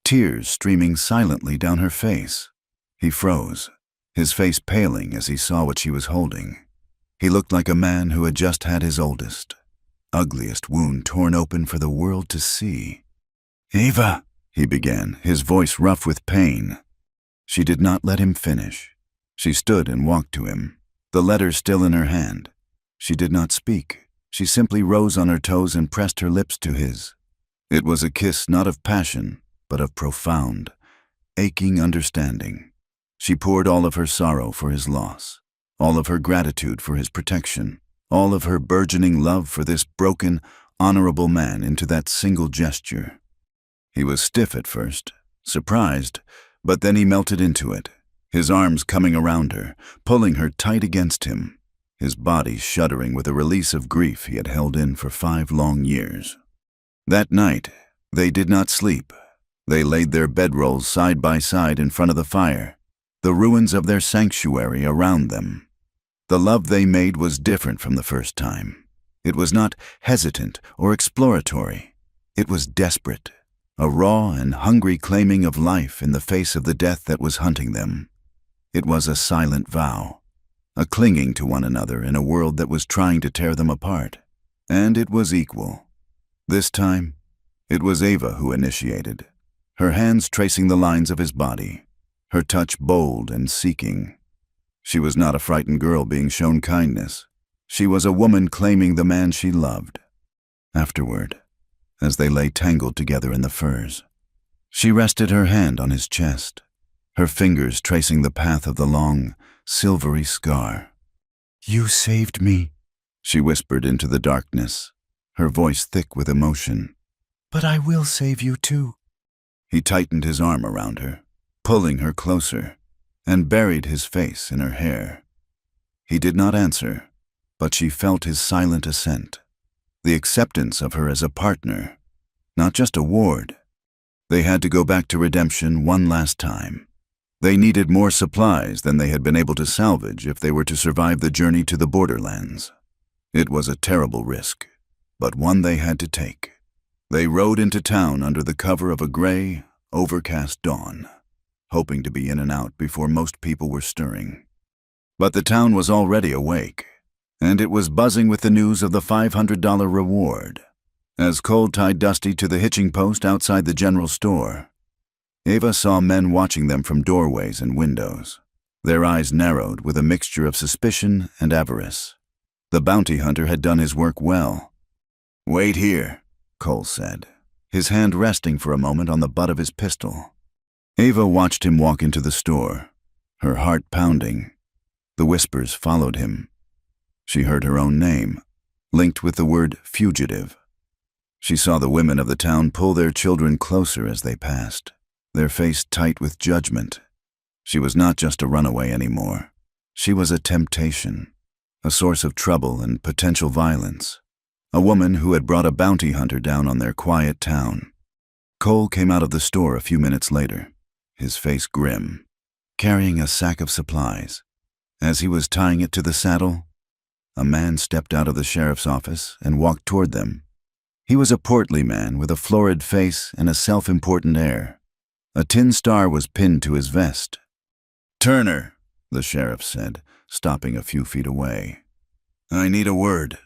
tears streaming silently down her face. He froze, his face paling as he saw what she was holding. He looked like a man who had just had his oldest, ugliest wound torn open for the world to see. "Ava," he began, his voice rough with pain. She did not let him finish. She stood and walked to him, the letter still in her hand. She did not speak. She simply rose on her toes and pressed her lips to his. It was a kiss not of passion, but of profound, aching understanding. She poured all of her sorrow for his loss, all of her gratitude for his protection, all of her burgeoning love for this broken, honorable man into that single gesture. He was stiff at first, surprised, but then he melted into it, his arms coming around her, pulling her tight against him, his body shuddering with a release of grief he had held in for 5 long years. That night, they did not sleep. They laid their bedrolls side by side in front of the fire, the ruins of their sanctuary around them. The love they made was different from the first time. It was not hesitant or exploratory. It was desperate, a raw and hungry claiming of life in the face of the death that was hunting them. It was a silent vow, a clinging to one another in a world that was trying to tear them apart. And it was equal. This time, it was Ava who initiated, her hands tracing the lines of his body, her touch bold and seeking. She was not a frightened girl being shown kindness. She was a woman claiming the man she loved. Afterward, as they lay tangled together in the furs, she rested her hand on his chest, her fingers tracing the path of the long, silvery scar. "You saved me," she whispered into the darkness, her voice thick with emotion. "But I will save you too." He tightened his arm around her, pulling her closer, and buried his face in her hair. He did not answer, but she felt his silent assent, the acceptance of her as a partner, not just a ward. They had to go back to Redemption one last time. They needed more supplies than they had been able to salvage if they were to survive the journey to the borderlands. It was a terrible risk, but one they had to take. They rode into town under the cover of a gray, overcast dawn, hoping to be in and out before most people were stirring. But the town was already awake, and it was buzzing with the news of the $500 reward. As Cole tied Dusty to the hitching post outside the general store, Ava saw men watching them from doorways and windows, their eyes narrowed with a mixture of suspicion and avarice. The bounty hunter had done his work well. "Wait here," Cole said, his hand resting for a moment on the butt of his pistol. Ava watched him walk into the store, her heart pounding. The whispers followed him. She heard her own name, linked with the word fugitive. She saw the women of the town pull their children closer as they passed, their face tight with judgment. She was not just a runaway anymore. She was a temptation, a source of trouble and potential violence, a woman who had brought a bounty hunter down on their quiet town. Cole came out of the store a few minutes later, his face grim, carrying a sack of supplies. As he was tying it to the saddle, a man stepped out of the sheriff's office and walked toward them. He was a portly man with a florid face and a self-important air. A tin star was pinned to his vest. "Turner," the sheriff said, stopping a few feet away. "I need a word."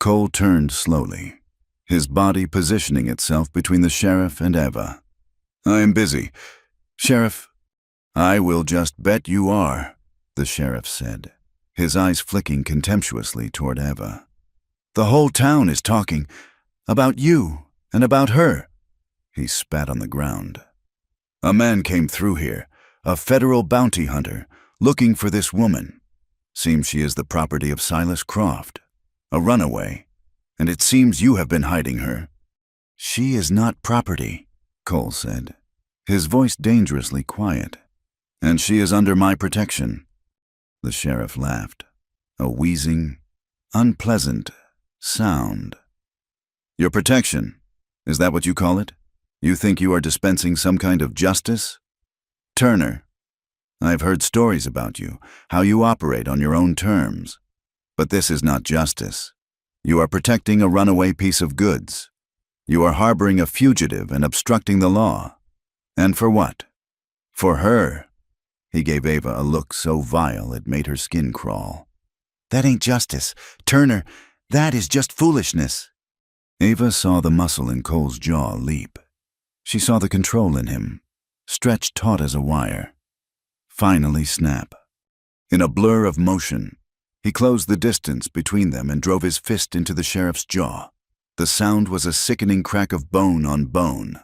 Cole turned slowly, his body positioning itself between the sheriff and Eva. "I am busy. Sheriff." "I will just bet you are," the sheriff said, his eyes flicking contemptuously toward Eva. "The whole town is talking about you and about her." He spat on the ground. "A man came through here, a federal bounty hunter, looking for this woman. Seems she is the property of Silas Croft, a runaway, and it seems you have been hiding her." "She is not property," Cole said, his voice dangerously quiet. "And she is under my protection." The sheriff laughed, a wheezing, unpleasant sound. "Your protection? Is that what you call it? You think you are dispensing some kind of justice? Turner, I've heard stories about you, how you operate on your own terms. But this is not justice. You are protecting a runaway piece of goods. You are harboring a fugitive and obstructing the law. And for what? For her." He gave Eva a look so vile it made her skin crawl. "That ain't justice. Turner, that is just foolishness." Eva saw the muscle in Cole's jaw leap. She saw the control in him, stretched taut as a wire. Finally snap. In a blur of motion, he closed the distance between them and drove his fist into the sheriff's jaw. The sound was a sickening crack of bone on bone.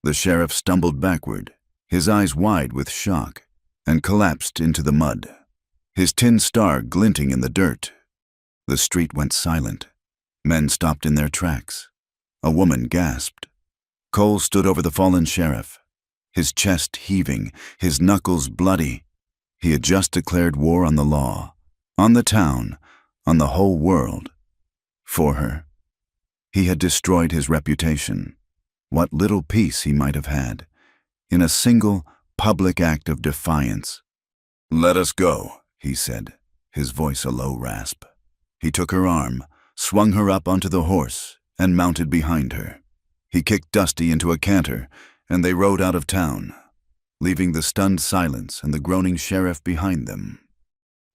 The sheriff stumbled backward, his eyes wide with shock, and collapsed into the mud, his tin star glinting in the dirt. The street went silent. Men stopped in their tracks. A woman gasped. Cole stood over the fallen sheriff, his chest heaving, his knuckles bloody. He had just declared war on the law, on the town, on the whole world. For her. He had destroyed his reputation, what little peace he might have had, in a single public act of defiance. "Let us go," he said, his voice a low rasp. He took her arm, swung her up onto the horse, and mounted behind her. He kicked Dusty into a canter, and they rode out of town, leaving the stunned silence and the groaning sheriff behind them.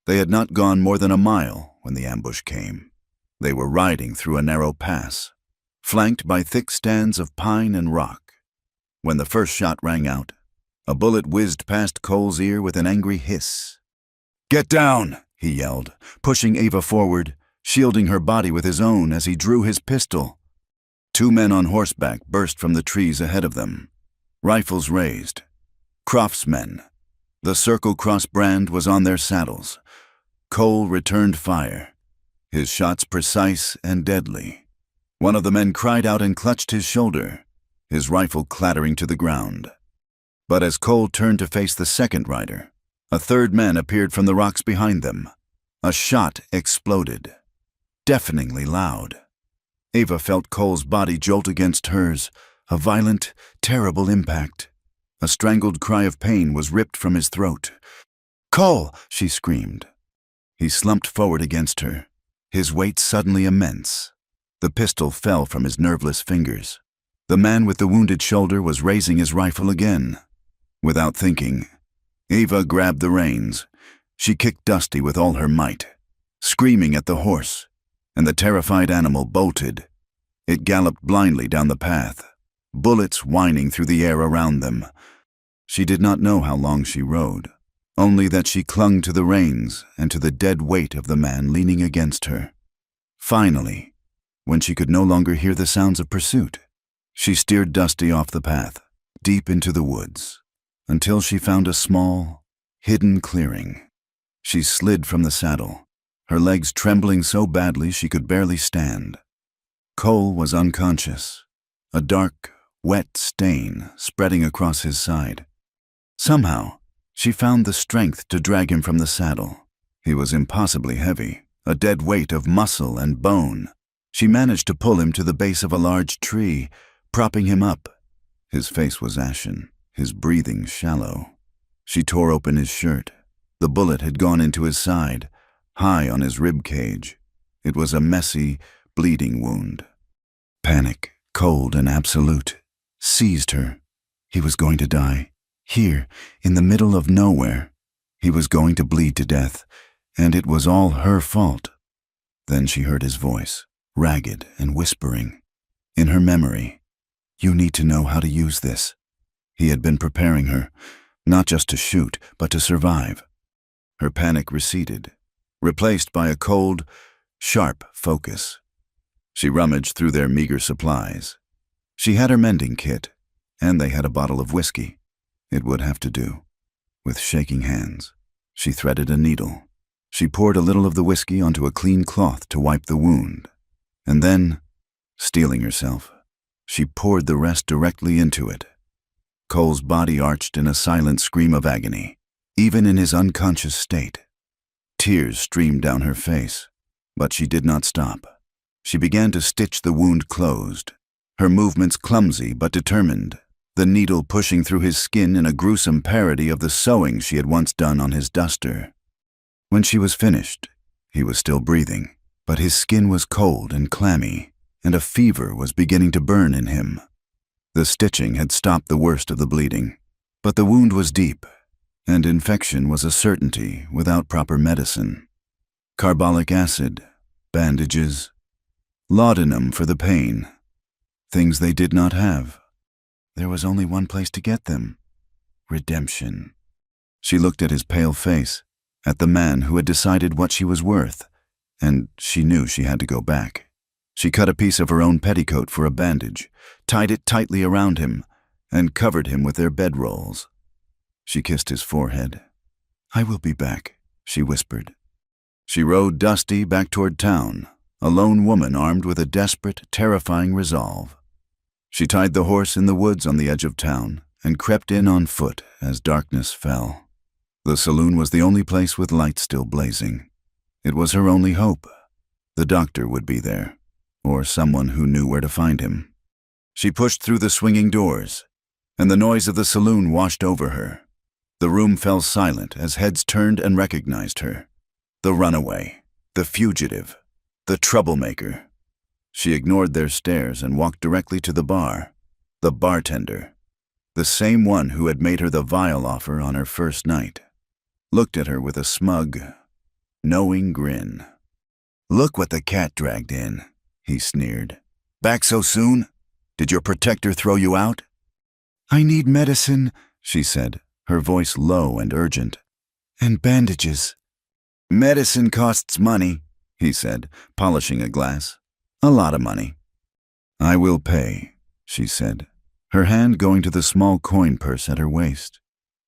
They had not gone more than a mile when the ambush came. They were riding through a narrow pass, flanked by thick stands of pine and rock. When the first shot rang out, a bullet whizzed past Cole's ear with an angry hiss. "Get down!" he yelled, pushing Eva forward, shielding her body with his own as he drew his pistol. Two men on horseback burst from the trees ahead of them, rifles raised. Croft's men. The Circle Cross brand was on their saddles. Cole returned fire, his shots precise and deadly. One of the men cried out and clutched his shoulder, his rifle clattering to the ground. But as Cole turned to face the second rider, a third man appeared from the rocks behind them. A shot exploded, deafeningly loud. Eva felt Cole's body jolt against hers, a violent, terrible impact. A strangled cry of pain was ripped from his throat. "Cole!" she screamed. He slumped forward against her, his weight suddenly immense. The pistol fell from his nerveless fingers. The man with the wounded shoulder was raising his rifle again. Without thinking, Eva grabbed the reins. She kicked Dusty with all her might, screaming at the horse, and the terrified animal bolted. It galloped blindly down the path, bullets whining through the air around them. She did not know how long she rode, only that she clung to the reins and to the dead weight of the man leaning against her. Finally, when she could no longer hear the sounds of pursuit, she steered Dusty off the path, deep into the woods, until she found a small, hidden clearing. She slid from the saddle, her legs trembling so badly she could barely stand. Cole was unconscious, a dark, wet stain spreading across his side. Somehow, she found the strength to drag him from the saddle. He was impossibly heavy, a dead weight of muscle and bone. She managed to pull him to the base of a large tree, propping him up. His face was ashen, his breathing shallow. She tore open his shirt. The bullet had gone into his side, high on his rib cage. It was a messy, bleeding wound. Panic, cold and absolute, seized her. He was going to die. Here, in the middle of nowhere. He was going to bleed to death, and it was all her fault. Then she heard his voice, ragged and whispering. In her memory, "You need to know how to use this." He had been preparing her, not just to shoot, but to survive. Her panic receded, replaced by a cold, sharp focus. She rummaged through their meager supplies. She had her mending kit, and they had a bottle of whiskey. It would have to do. With shaking hands, she threaded a needle. She poured a little of the whiskey onto a clean cloth to wipe the wound. And then, steeling herself, she poured the rest directly into it. Cole's body arched in a silent scream of agony, even in his unconscious state. Tears streamed down her face, but she did not stop. She began to stitch the wound closed, her movements clumsy but determined, the needle pushing through his skin in a gruesome parody of the sewing she had once done on his duster. When she was finished, he was still breathing, but his skin was cold and clammy, and a fever was beginning to burn in him. The stitching had stopped the worst of the bleeding, but the wound was deep, and infection was a certainty without proper medicine. Carbolic acid, bandages, laudanum for the pain, things they did not have. There was only one place to get them: redemption. She looked at his pale face, at the man who had decided what she was worth, and she knew she had to go back. She cut a piece of her own petticoat for a bandage, tied it tightly around him, and covered him with their bedrolls. She kissed his forehead. "I will be back," she whispered. She rode dusty back toward town, a lone woman armed with a desperate, terrifying resolve. She tied the horse in the woods on the edge of town and crept in on foot as darkness fell. The saloon was the only place with lights still blazing. It was her only hope. The doctor would be there, or someone who knew where to find him. She pushed through the swinging doors, and the noise of the saloon washed over her. The room fell silent as heads turned and recognized her. The runaway, the fugitive, the troublemaker. She ignored their stares and walked directly to the bar. The bartender, the same one who had made her the vile offer on her first night, looked at her with a smug, knowing grin. "Look what the cat dragged in," he sneered. "Back so soon? Did your protector throw you out?" "I need medicine," she said, her voice low and urgent. "And bandages." "Medicine costs money," he said, polishing a glass. "A lot of money." "I will pay," she said, her hand going to the small coin purse at her waist.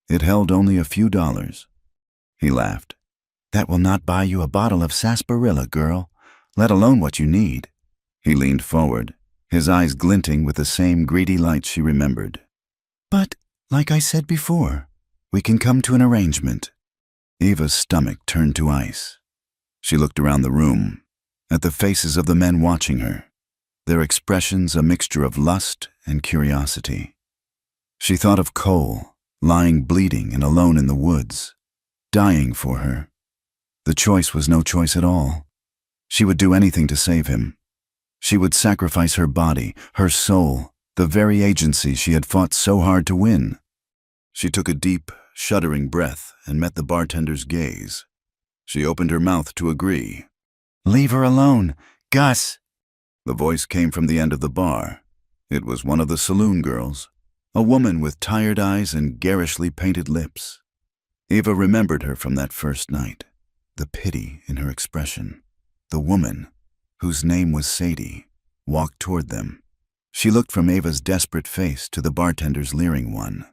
It held only a few dollars. He laughed. "That will not buy you a bottle of sarsaparilla, girl, let alone what you need." He leaned forward, his eyes glinting with the same greedy light she remembered. "But, like I said before, we can come to an arrangement." Eva's stomach turned to ice. She looked around the room, at the faces of the men watching her, their expressions a mixture of lust and curiosity. She thought of Cole, lying bleeding and alone in the woods, dying for her. The choice was no choice at all. She would do anything to save him. She would sacrifice her body, her soul, the very agency she had fought so hard to win. She took a deep, shuddering breath and met the bartender's gaze. She opened her mouth to agree. "Leave her alone, Gus." The voice came from the end of the bar. It was one of the saloon girls, a woman with tired eyes and garishly painted lips. Eva remembered her from that first night, the pity in her expression. The woman, whose name was Sadie, walked toward them. She looked from Eva's desperate face to the bartender's leering one.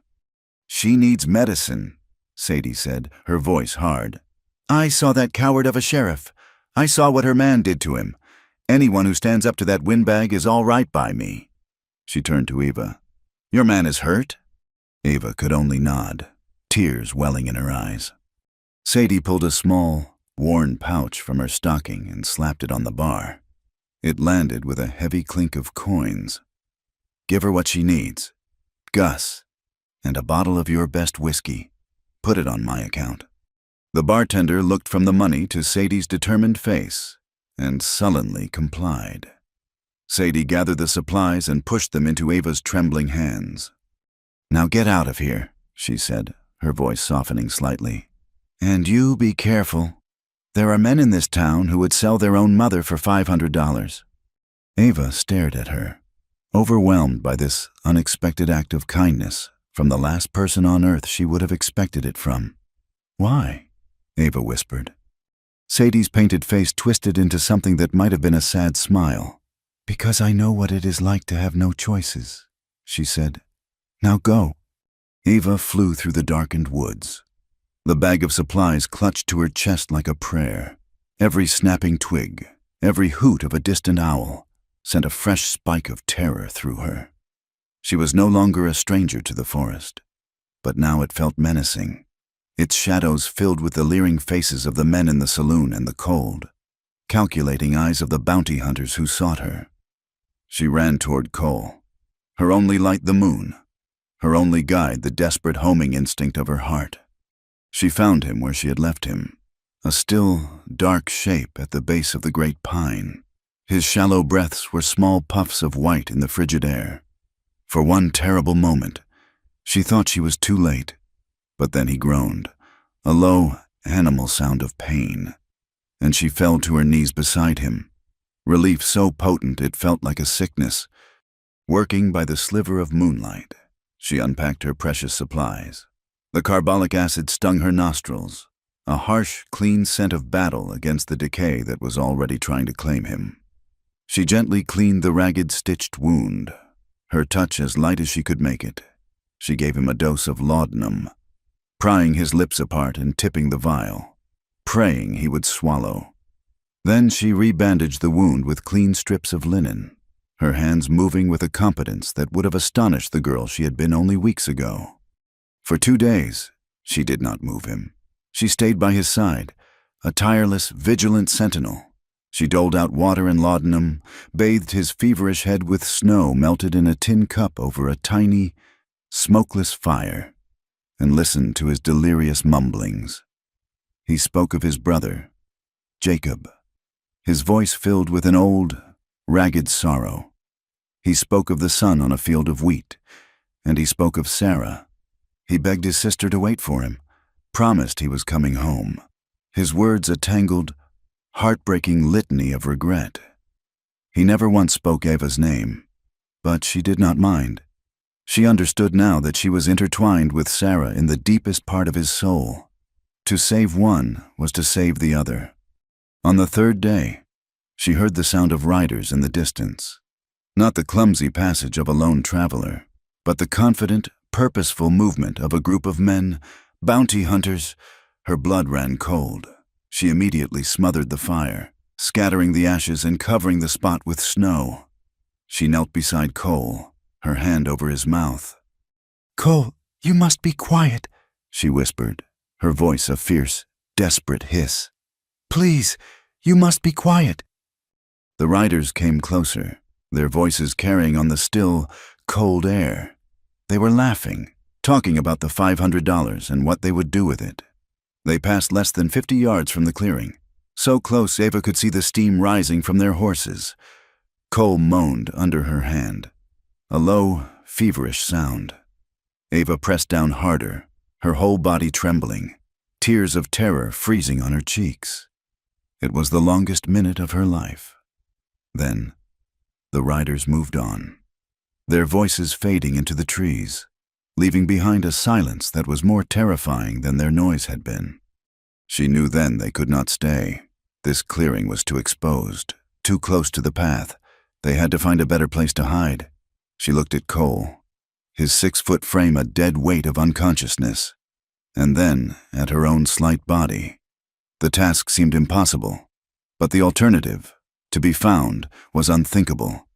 "She needs medicine," Sadie said, her voice hard. "I saw that coward of a sheriff. I saw what her man did to him. Anyone who stands up to that windbag is all right by me." She turned to Eva. "Your man is hurt?" Eva could only nod, tears welling in her eyes. Sadie pulled a small, worn pouch from her stocking and slapped it on the bar. It landed with a heavy clink of coins. "Give her what she needs. Gus, and a bottle of your best whiskey. Put it on my account." The bartender looked from the money to Sadie's determined face and sullenly complied. Sadie gathered the supplies and pushed them into Ava's trembling hands. "Now get out of here," she said, her voice softening slightly. "And you be careful. There are men in this town who would sell their own mother for $500. Ava stared at her, overwhelmed by this unexpected act of kindness from the last person on earth she would have expected it from. "Why?" Ava whispered. Sadie's painted face twisted into something that might have been a sad smile. "Because I know what it is like to have no choices," she said. "Now go." Ava flew through the darkened woods. The bag of supplies clutched to her chest like a prayer. Every snapping twig, every hoot of a distant owl, sent a fresh spike of terror through her. She was no longer a stranger to the forest, but now it felt menacing, its shadows filled with the leering faces of the men in the saloon and the cold, calculating eyes of the bounty hunters who sought her. She ran toward Cole, her only light the moon, her only guide the desperate homing instinct of her heart. She found him where she had left him, a still, dark shape at the base of the great pine. His shallow breaths were small puffs of white in the frigid air. For one terrible moment, she thought she was too late, but then he groaned, a low, animal sound of pain, and she fell to her knees beside him, relief so potent it felt like a sickness. Working by the sliver of moonlight, she unpacked her precious supplies. The carbolic acid stung her nostrils, a harsh, clean scent of battle against the decay that was already trying to claim him. She gently cleaned the ragged, stitched wound, her touch as light as she could make it. She gave him a dose of laudanum, prying his lips apart and tipping the vial, praying he would swallow. Then she rebandaged the wound with clean strips of linen, her hands moving with a competence that would have astonished the girl she had been only weeks ago. For 2 days, she did not move him. She stayed by his side, a tireless, vigilant sentinel. She doled out water and laudanum, bathed his feverish head with snow melted in a tin cup over a tiny, smokeless fire, and listened to his delirious mumblings. He spoke of his brother, Jacob, his voice filled with an old, ragged sorrow. He spoke of the sun on a field of wheat, and he spoke of Sarah. He begged his sister to wait for him, promised he was coming home. His words a tangled, heartbreaking litany of regret. He never once spoke Ava's name, but she did not mind. She understood now that she was intertwined with Sarah in the deepest part of his soul. To save one was to save the other. On the 3rd day, she heard the sound of riders in the distance. Not the clumsy passage of a lone traveler, but the confident, purposeful movement of a group of men, bounty hunters. Her blood ran cold. She immediately smothered the fire, scattering the ashes and covering the spot with snow. She knelt beside Cole, her hand over his mouth. "Cole, you must be quiet," she whispered, her voice a fierce, desperate hiss. "Please, you must be quiet." The riders came closer, their voices carrying on the still, cold air. They were laughing, talking about the $500 and what they would do with it. They passed less than 50 yards from the clearing, so close Ava could see the steam rising from their horses. Cole moaned under her hand, a low, feverish sound. Ava pressed down harder, her whole body trembling, tears of terror freezing on her cheeks. It was the longest minute of her life. Then, the riders moved on, their voices fading into the trees, leaving behind a silence that was more terrifying than their noise had been. She knew then they could not stay. This clearing was too exposed, too close to the path. They had to find a better place to hide. She looked at Cole, his 6-foot frame a dead weight of unconsciousness, and then at her own slight body. The task seemed impossible. But the alternative, to be found, was unthinkable.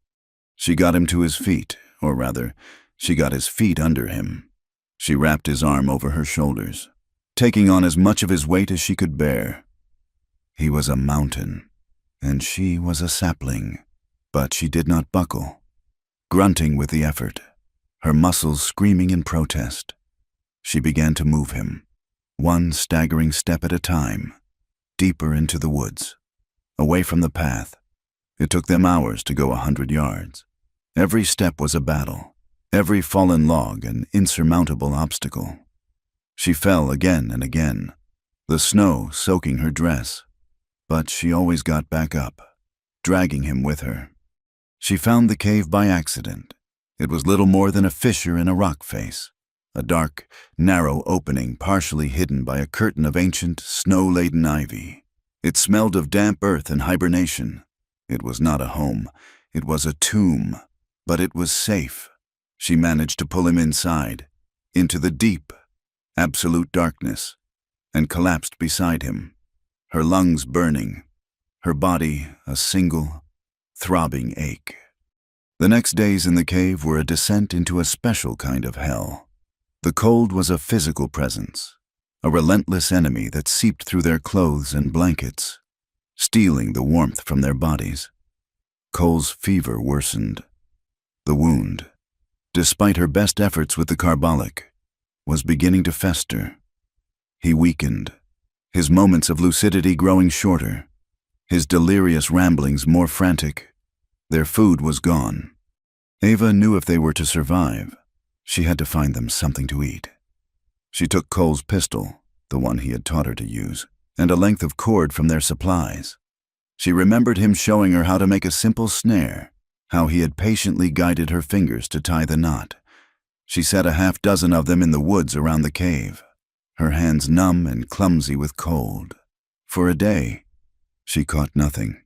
She got him to his feet, or rather, she got his feet under him. She wrapped his arm over her shoulders, taking on as much of his weight as she could bear. He was a mountain, and she was a sapling, but she did not buckle. Grunting with the effort, her muscles screaming in protest, she began to move him, one staggering step at a time, deeper into the woods, away from the path. It took them hours to go 100 yards. Every step was a battle, every fallen log an insurmountable obstacle. She fell again and again, the snow soaking her dress, but she always got back up, dragging him with her. She found the cave by accident. It was little more than a fissure in a rock face, a dark, narrow opening partially hidden by a curtain of ancient, snow-laden ivy. It smelled of damp earth and hibernation. It was not a home, it was a tomb, but it was safe. She managed to pull him inside, into the deep, absolute darkness, and collapsed beside him, her lungs burning, her body a single, throbbing ache. The next days in the cave were a descent into a special kind of hell. The cold was a physical presence, a relentless enemy that seeped through their clothes and blankets, stealing the warmth from their bodies. Cole's fever worsened. The wound, despite her best efforts with the carbolic, was beginning to fester. He weakened, his moments of lucidity growing shorter, his delirious ramblings more frantic. Their food was gone. Ava knew if they were to survive, she had to find them something to eat. She took Cole's pistol, the one he had taught her to use, and a length of cord from their supplies. She remembered him showing her how to make a simple snare, how he had patiently guided her fingers to tie the knot. She set a half-dozen of them in the woods around the cave, her hands numb and clumsy with cold. For a day, she caught nothing.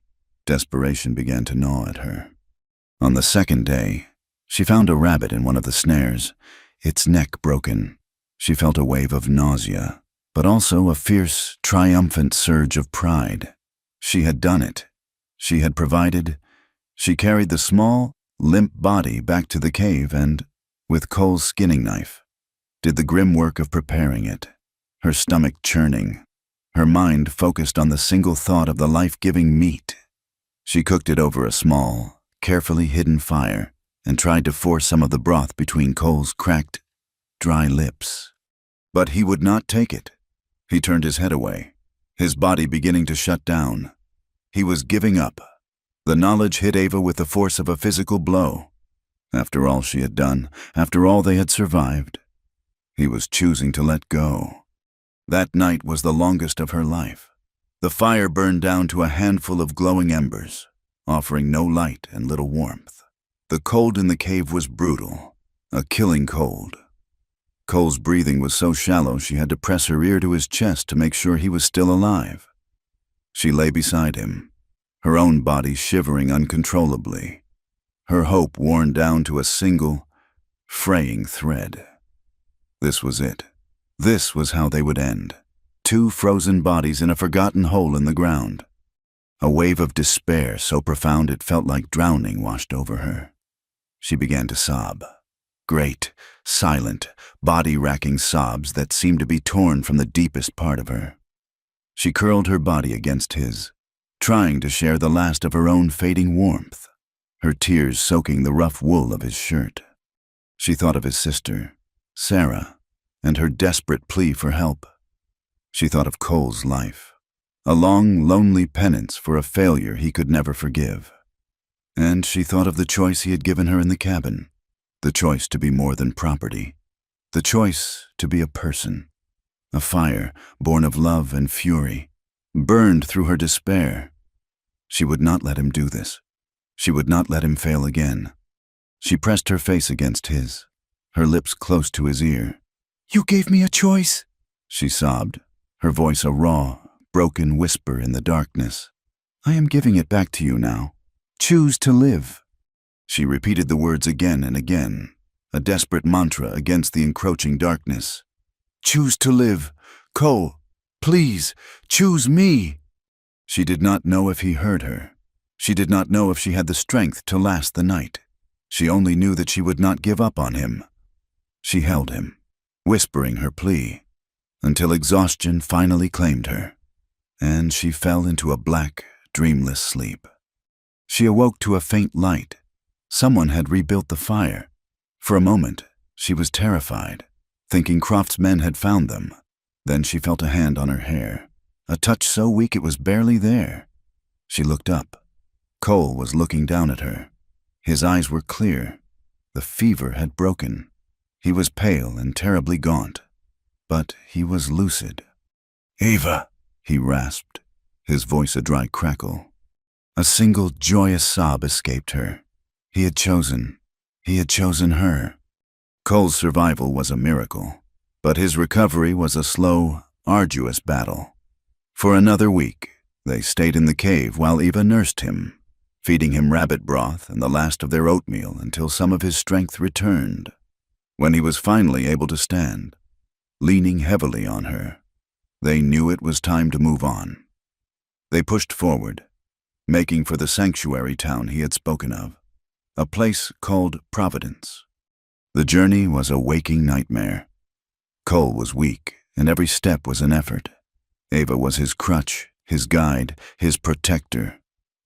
Desperation began to gnaw at her. On the second day, she found a rabbit in one of the snares, its neck broken. She felt a wave of nausea, but also a fierce, triumphant surge of pride. She had done it. She had provided. She carried the small, limp body back to the cave and, with Cole's skinning knife, did the grim work of preparing it, her stomach churning, her mind focused on the single thought of the life-giving meat. She cooked it over a small, carefully hidden fire and tried to force some of the broth between Cole's cracked, dry lips. But he would not take it. He turned his head away, his body beginning to shut down. He was giving up. The knowledge hit Ava with the force of a physical blow. After all she had done, after all they had survived, he was choosing to let go. That night was the longest of her life. The fire burned down to a handful of glowing embers, offering no light and little warmth. The cold in the cave was brutal, a killing cold. Cole's breathing was so shallow she had to press her ear to his chest to make sure he was still alive. She lay beside him, her own body shivering uncontrollably, her hope worn down to a single, fraying thread. This was it. This was how they would end. Two frozen bodies in a forgotten hole in the ground. A wave of despair so profound it felt like drowning washed over her. She began to sob. Great, silent, body-racking sobs that seemed to be torn from the deepest part of her. She curled her body against his, trying to share the last of her own fading warmth, her tears soaking the rough wool of his shirt. She thought of his sister, Sarah, and her desperate plea for help. She thought of Cole's life, a long, lonely penance for a failure he could never forgive. And she thought of the choice he had given her in the cabin, the choice to be more than property, the choice to be a person. A fire, born of love and fury, burned through her despair. She would not let him do this. She would not let him fail again. She pressed her face against his, her lips close to his ear. "You gave me a choice," she sobbed, her voice a raw, broken whisper in the darkness. "I am giving it back to you now. Choose to live." She repeated the words again and again, a desperate mantra against the encroaching darkness. "Choose to live. Cole, please, choose me." She did not know if he heard her. She did not know if she had the strength to last the night. She only knew that she would not give up on him. She held him, whispering her plea, until exhaustion finally claimed her, and she fell into a black, dreamless sleep. She awoke to a faint light. Someone had rebuilt the fire. For a moment, she was terrified, thinking Croft's men had found them. Then she felt a hand on her hair, a touch so weak it was barely there. She looked up. Cole was looking down at her. His eyes were clear. The fever had broken. He was pale and terribly gaunt, but he was lucid. "Ava," he rasped, his voice a dry crackle. A single joyous sob escaped her. He had chosen her. Cole's survival was a miracle, but his recovery was a slow, arduous battle. For another week, they stayed in the cave while Eva nursed him, feeding him rabbit broth and the last of their oatmeal until some of his strength returned. When he was finally able to stand, leaning heavily on her, they knew it was time to move on. They pushed forward, making for the sanctuary town he had spoken of, a place called Providence. The journey was a waking nightmare. Cole was weak, and every step was an effort. Ava was his crutch, his guide, his protector.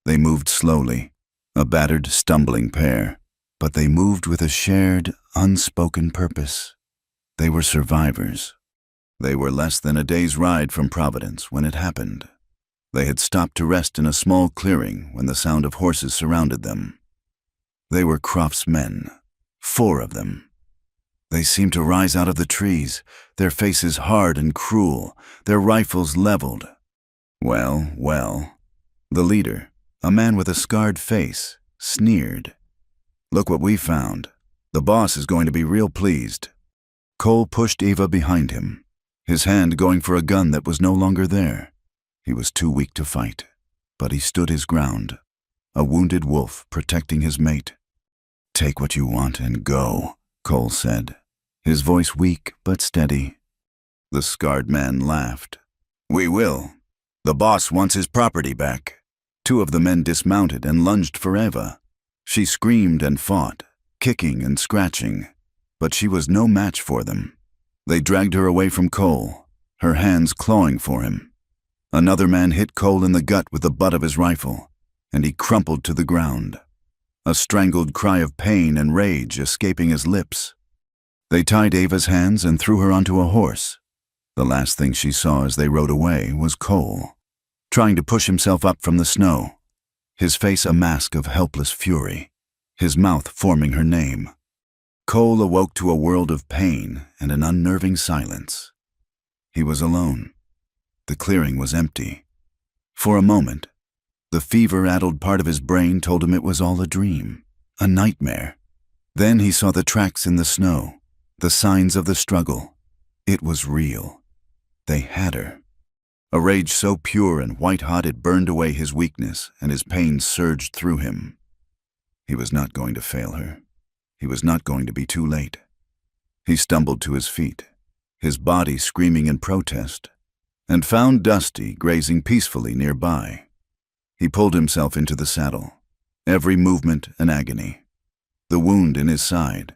They moved slowly, a battered, stumbling pair, but they moved with a shared, unspoken purpose. They were survivors. They were less than a day's ride from Providence when it happened. They had stopped to rest in a small clearing when the sound of horses surrounded them. They were Croft's men, 4 of them. They seemed to rise out of the trees, their faces hard and cruel, their rifles leveled. Well, the leader, a man with a scarred face, sneered. "Look what we found. The boss is going to be real pleased." Cole pushed Eva behind him, his hand going for a gun that was no longer there. He was too weak to fight, but he stood his ground, a wounded wolf protecting his mate. "Take what you want and go," Cole said, his voice weak but steady. The scarred man laughed. "We will. The boss wants his property back." 2 of the men dismounted and lunged for Eva. She screamed and fought, kicking and scratching, but she was no match for them. They dragged her away from Cole, her hands clawing for him. Another man hit Cole in the gut with the butt of his rifle, and he crumpled to the ground, a strangled cry of pain and rage escaping his lips. They tied Ava's hands and threw her onto a horse. The last thing she saw as they rode away was Cole, trying to push himself up from the snow, his face a mask of helpless fury, his mouth forming her name. Cole awoke to a world of pain and an unnerving silence. He was alone. The clearing was empty. For a moment, the fever-addled part of his brain told him it was all a dream, a nightmare. Then he saw the tracks in the snow, the signs of the struggle. It was real. They had her. A rage so pure and white-hot it burned away his weakness, and his pain surged through him. He was not going to fail her. He was not going to be too late. He stumbled to his feet, his body screaming in protest, and found Dusty grazing peacefully nearby. He pulled himself into the saddle, every movement an agony. The wound in his side,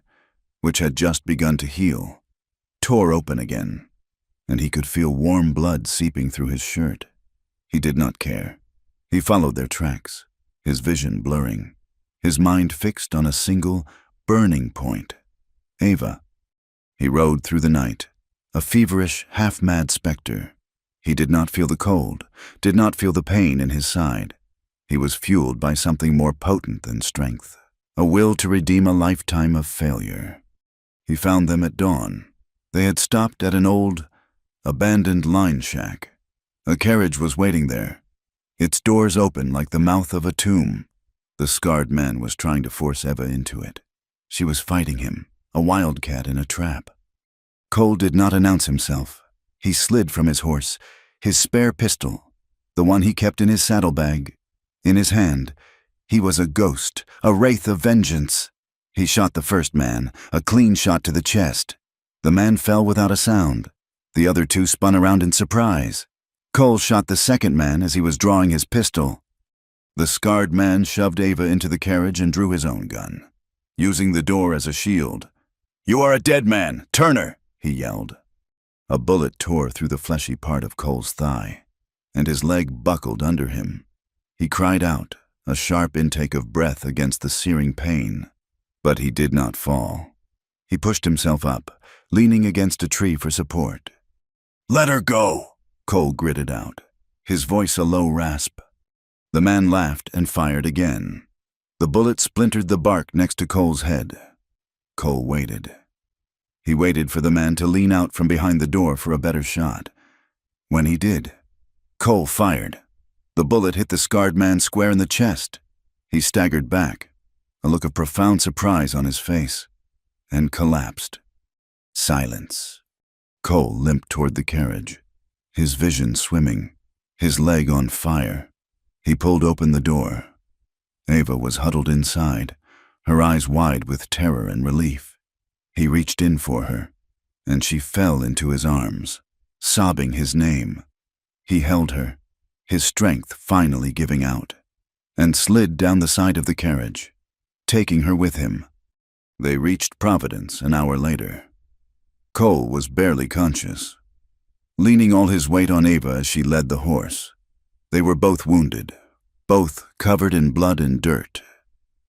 which had just begun to heal, tore open again, and he could feel warm blood seeping through his shirt. He did not care. He followed their tracks, his vision blurring, his mind fixed on a single, burning point. Ava. He rode through the night, a feverish, half-mad specter. He did not feel the cold, did not feel the pain in his side. He was fueled by something more potent than strength, a will to redeem a lifetime of failure. He found them at dawn. They had stopped at an old, abandoned line shack. A carriage was waiting there, its doors open like the mouth of a tomb. The scarred man was trying to force Eva into it. She was fighting him, a wildcat in a trap. Cole did not announce himself. He slid from his horse, his spare pistol, the one he kept in his saddlebag, in his hand. He was a ghost, a wraith of vengeance. He shot the first man, a clean shot to the chest. The man fell without a sound. The other 2 spun around in surprise. Cole shot the second man as he was drawing his pistol. The scarred man shoved Ava into the carriage and drew his own gun, using the door as a shield. "You are a dead man, Turner!" he yelled. A bullet tore through the fleshy part of Cole's thigh, and his leg buckled under him. He cried out, a sharp intake of breath against the searing pain, but he did not fall. He pushed himself up, leaning against a tree for support. "Let her go," Cole gritted out, his voice a low rasp. The man laughed and fired again. The bullet splintered the bark next to Cole's head. Cole waited. He waited for the man to lean out from behind the door for a better shot. When he did, Cole fired. The bullet hit the scarred man square in the chest. He staggered back, a look of profound surprise on his face, and collapsed. Silence. Cole limped toward the carriage, his vision swimming, his leg on fire. He pulled open the door. Ava was huddled inside, her eyes wide with terror and relief. He reached in for her, and she fell into his arms, sobbing his name. He held her, his strength finally giving out, and slid down the side of the carriage, taking her with him. They reached Providence an hour later. Cole was barely conscious, leaning all his weight on Ava as she led the horse. They were both wounded, both covered in blood and dirt.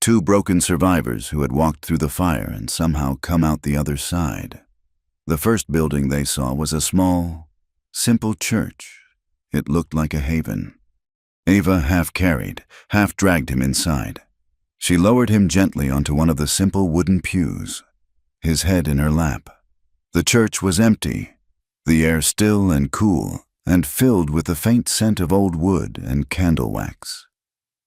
Two broken survivors who had walked through the fire and somehow come out the other side. The first building they saw was a small, simple church. It looked like a haven. Ava half carried, half dragged him inside. She lowered him gently onto one of the simple wooden pews, his head in her lap. The church was empty, the air still and cool, and filled with the faint scent of old wood and candle wax.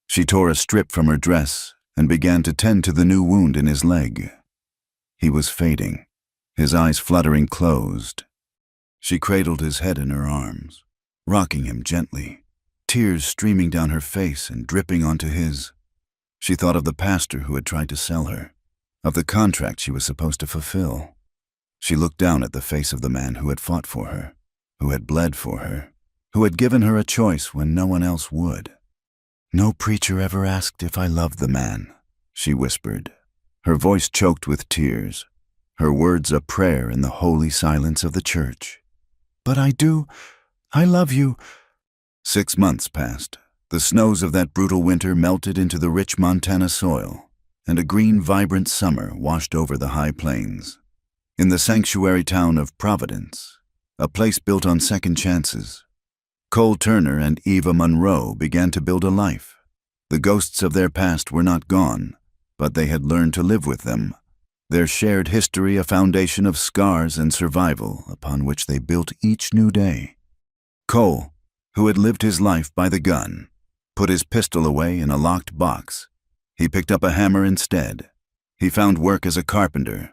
She tore a strip from her dress and began to tend to the new wound in his leg. He was fading, his eyes fluttering closed. She cradled his head in her arms, rocking him gently, tears streaming down her face and dripping onto his. She thought of the pastor who had tried to sell her, of the contract she was supposed to fulfill. She looked down at the face of the man who had fought for her, who had bled for her, who had given her a choice when no one else would. "No preacher ever asked if I loved the man," she whispered, her voice choked with tears, her words a prayer in the holy silence of the church. "But I do. I love you." 6 months passed. The snows of that brutal winter melted into the rich Montana soil, and a green, vibrant summer washed over the high plains. In the sanctuary town of Providence, a place built on second chances, Cole Turner and Eva Monroe began to build a life. The ghosts of their past were not gone, but they had learned to live with them, their shared history a foundation of scars and survival upon which they built each new day. Cole, who had lived his life by the gun, put his pistol away in a locked box. He picked up a hammer instead. He found work as a carpenter,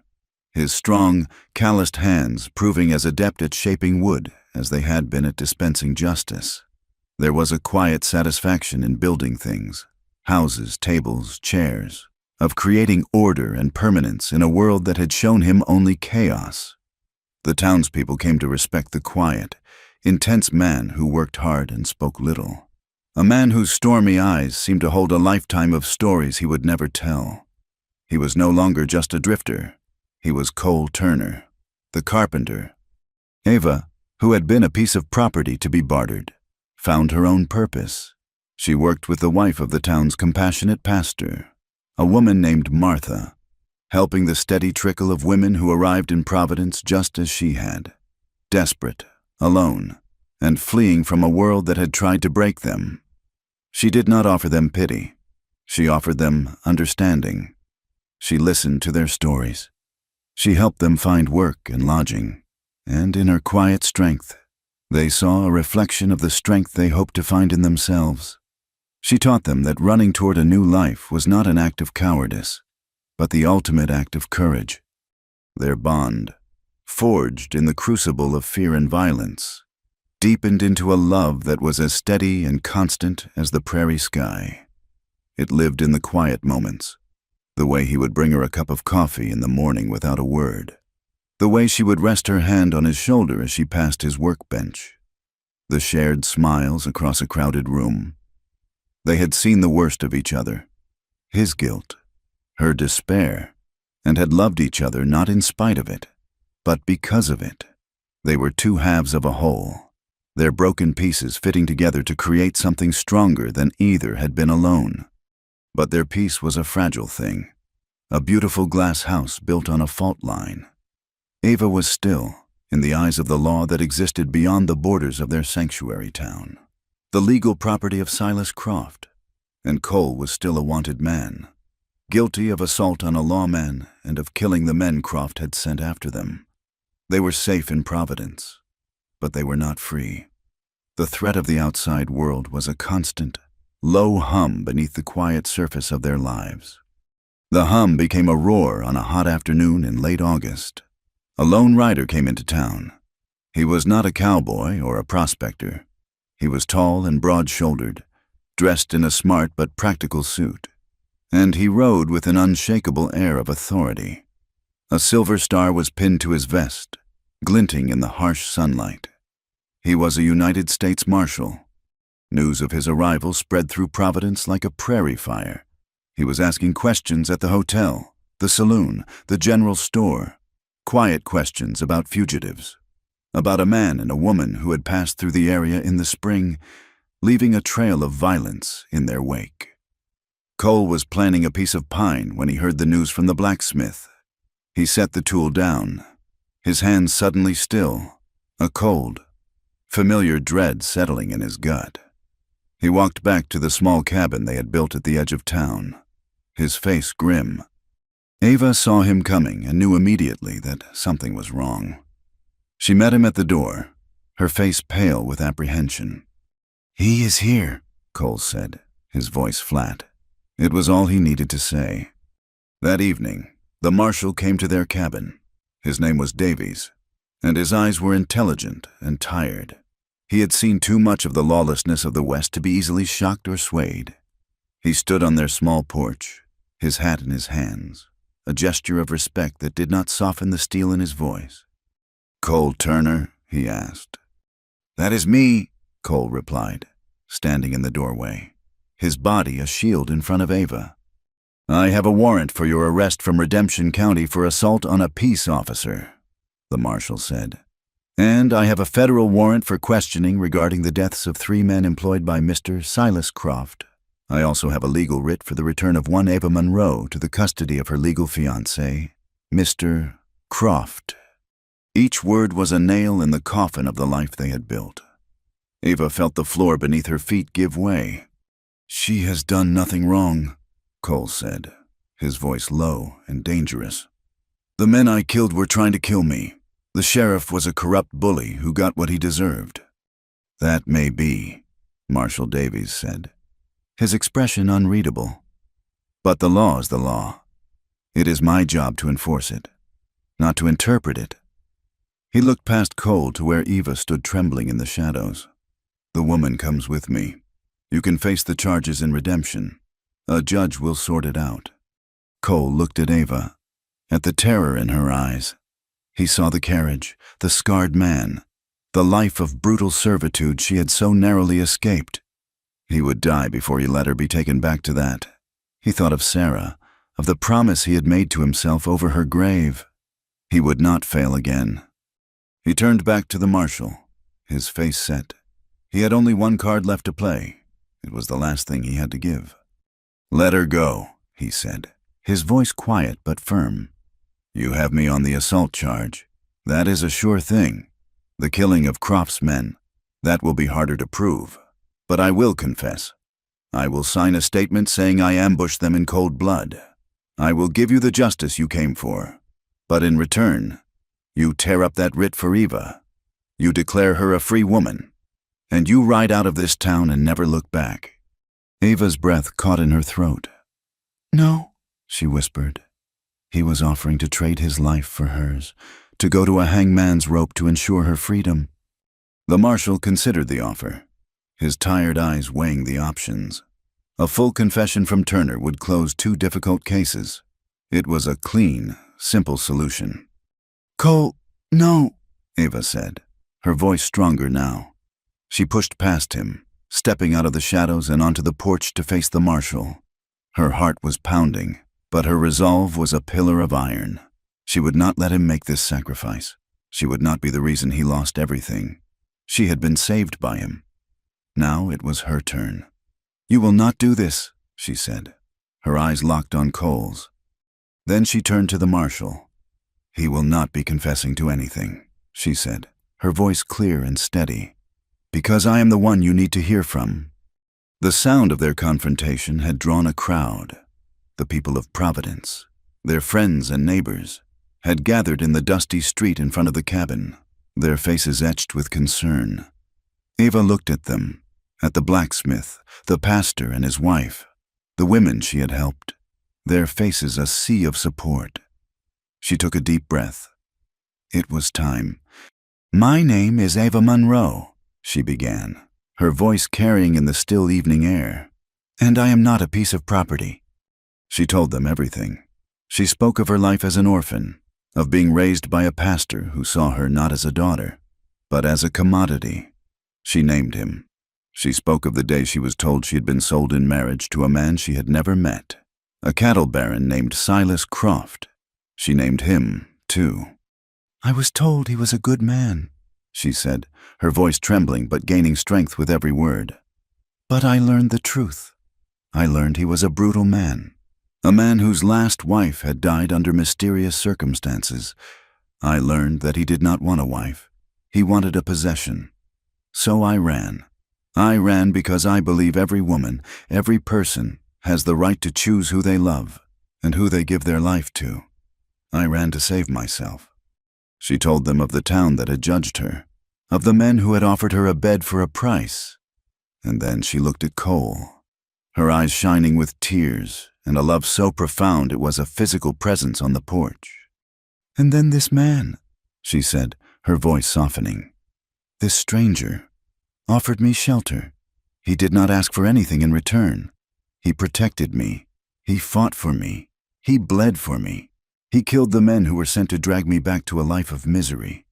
his strong, calloused hands proving as adept at shaping wood as they had been at dispensing justice. There was a quiet satisfaction in building things, houses, tables, chairs, of creating order and permanence in a world that had shown him only chaos. The townspeople came to respect the quiet, intense man who worked hard and spoke little. A man whose stormy eyes seemed to hold a lifetime of stories he would never tell. He was no longer just a drifter. He was Cole Turner, the carpenter. Ava, who had been a piece of property to be bartered, found her own purpose. She worked with the wife of the town's compassionate pastor, a woman named Martha, helping the steady trickle of women who arrived in Providence just as she had, desperate, alone, and fleeing from a world that had tried to break them. She did not offer them pity. She offered them understanding. She listened to their stories. She helped them find work and lodging, and in her quiet strength, they saw a reflection of the strength they hoped to find in themselves. She taught them that running toward a new life was not an act of cowardice, but the ultimate act of courage. Their bond, forged in the crucible of fear and violence, deepened into a love that was as steady and constant as the prairie sky. It lived in the quiet moments, the way he would bring her a cup of coffee in the morning without a word, the way she would rest her hand on his shoulder as she passed his workbench. the shared smiles across a crowded room. They had seen the worst of each other, his guilt, her despair, and had loved each other not in spite of it, but because of it. They were two halves of a whole, their broken pieces fitting together to create something stronger than either had been alone. But their peace was a fragile thing, a beautiful glass house built on a fault line. Ava was still, in the eyes of the law that existed beyond the borders of their sanctuary town, the legal property of Silas Croft, and Cole was still a wanted man, guilty of assault on a lawman and of killing the men Croft had sent after them. They were safe in Providence, but they were not free. The threat of the outside world was a constant, low hum beneath the quiet surface of their lives. The hum became a roar on a hot afternoon in late August. A lone rider came into town. He was not a cowboy or a prospector. He was tall and broad-shouldered, dressed in a smart but practical suit, and he rode with an unshakable air of authority. A silver star was pinned to his vest, glinting in the harsh sunlight. He was a United States Marshal. News of his arrival spread through Providence like a prairie fire. He was asking questions at the hotel, the saloon, the general store, quiet questions about fugitives, about a man and a woman who had passed through the area in the spring, leaving a trail of violence in their wake. Cole was planning a piece of pine when he heard the news from the blacksmith. He set the tool down, his hands suddenly still, a cold, familiar dread settling in his gut. He walked back to the small cabin they had built at the edge of town, his face grim. Ava saw him coming and knew immediately that something was wrong. She met him at the door, her face pale with apprehension. "He is here," Cole said, his voice flat. It was all he needed to say. That evening, the marshal came to their cabin. His name was Davies, and his eyes were intelligent and tired. He had seen too much of the lawlessness of the West to be easily shocked or swayed. He stood on their small porch, his hat in his hands, a gesture of respect that did not soften the steel in his voice. "Cole Turner?" he asked. "That is me," Cole replied, standing in the doorway, his body a shield in front of Ava. "I have a warrant for your arrest from Redemption County for assault on a peace officer," the marshal said. "And I have a federal warrant for questioning regarding the deaths of 3 men employed by Mr. Silas Croft. I also have a legal writ for the return of one Ava Monroe to the custody of her legal fiancé, Mr. Croft." Each word was a nail in the coffin of the life they had built. Ava felt the floor beneath her feet give way. "She has done nothing wrong," Cole said, his voice low and dangerous. "The men I killed were trying to kill me. The sheriff was a corrupt bully who got what he deserved." "That may be," Marshal Davies said, his expression unreadable. "But the law is the law. It is my job to enforce it, not to interpret it." He looked past Cole to where Eva stood trembling in the shadows. "The woman comes with me. You can face the charges in Redemption. A judge will sort it out." Cole looked at Ava, at the terror in her eyes. He saw the carriage, the scarred man, the life of brutal servitude she had so narrowly escaped. He would die before he let her be taken back to that. He thought of Sarah, of the promise he had made to himself over her grave. He would not fail again. He turned back to the marshal, his face set. He had only one card left to play. It was the last thing he had to give. "Let her go," he said, his voice quiet but firm. "You have me on the assault charge. That is a sure thing. The killing of Croft's men, that will be harder to prove. But I will confess. I will sign a statement saying I ambushed them in cold blood. I will give you the justice you came for. But in return, you tear up that writ for Eva. You declare her a free woman. And you ride out of this town and never look back." Ava's breath caught in her throat. "No," she whispered. He was offering to trade his life for hers, to go to a hangman's rope to ensure her freedom. The marshal considered the offer, his tired eyes weighing the options. A full confession from Turner would close 2 difficult cases. It was a clean, simple solution. "Cole, no," Ava said, her voice stronger now. She pushed past him, stepping out of the shadows and onto the porch to face the marshal. Her heart was pounding, but her resolve was a pillar of iron. She would not let him make this sacrifice. She would not be the reason he lost everything. She had been saved by him. Now it was her turn. "You will not do this," she said. Her eyes locked on Cole's. Then she turned to the marshal. "He will not be confessing to anything," she said, her voice clear and steady. "Because I am the one you need to hear from." The sound of their confrontation had drawn a crowd. The people of Providence, their friends and neighbors, had gathered in the dusty street in front of the cabin, their faces etched with concern. Ava looked at them, at the blacksmith, the pastor and his wife, the women she had helped, their faces a sea of support. She took a deep breath. It was time. "My name is Ava Monroe," she began, her voice carrying in the still evening air. "And I am not a piece of property." She told them everything. She spoke of her life as an orphan, of being raised by a pastor who saw her not as a daughter, but as a commodity. She named him. She spoke of the day she was told she had been sold in marriage to a man she had never met, a cattle baron named Silas Croft. She named him, too. "I was told he was a good man," she said, her voice trembling but gaining strength with every word. "But I learned the truth. I learned he was a brutal man, a man whose last wife had died under mysterious circumstances. I learned that he did not want a wife. He wanted a possession. So I ran. I ran because I believe every woman, every person, has the right to choose who they love and who they give their life to. I ran to save myself." She told them of the town that had judged her, of the men who had offered her a bed for a price. And then she looked at Cole, her eyes shining with tears and a love so profound it was a physical presence on the porch. "And then this man," she said, her voice softening. "This stranger offered me shelter. He did not ask for anything in return. He protected me. He fought for me. He bled for me. He killed the men who were sent to drag me back to a life of misery.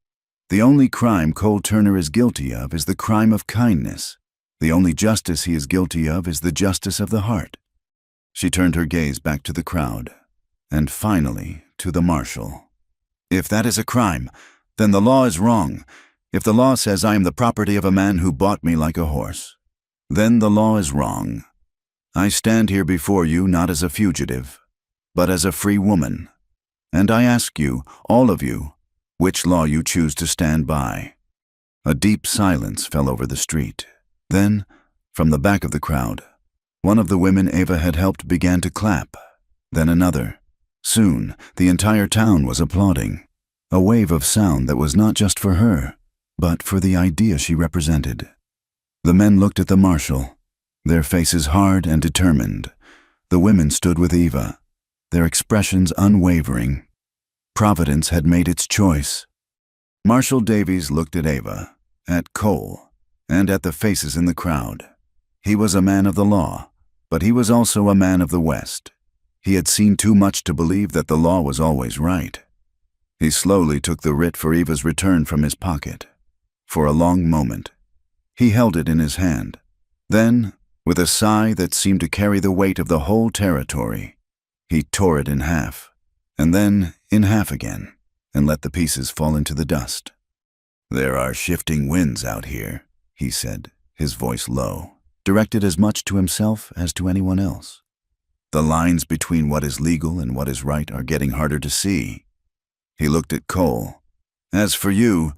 The only crime Cole Turner is guilty of is the crime of kindness. The only justice he is guilty of is the justice of the heart." She turned her gaze back to the crowd, and finally to the marshal. "If that is a crime, then the law is wrong. If the law says I am the property of a man who bought me like a horse, then the law is wrong. I stand here before you not as a fugitive, but as a free woman. And I ask you, all of you, which law you choose to stand by." A deep silence fell over the street. Then, from the back of the crowd, one of the women Ava had helped began to clap, then another. Soon, the entire town was applauding, a wave of sound that was not just for her, but for the idea she represented. The men looked at the marshal, their faces hard and determined. The women stood with Eva, their expressions unwavering. Providence had made its choice. Marshal Davies looked at Ava, at Cole, and at the faces in the crowd. He was a man of the law, but he was also a man of the West. He had seen too much to believe that the law was always right. He slowly took the writ for Eva's return from his pocket. For a long moment, he held it in his hand. Then, with a sigh that seemed to carry the weight of the whole territory, he tore it in half, and then in half again, and let the pieces fall into the dust. "There are shifting winds out here," he said, his voice low, directed as much to himself as to anyone else. "The lines between what is legal and what is right are getting harder to see." He looked at Cole. "As for you,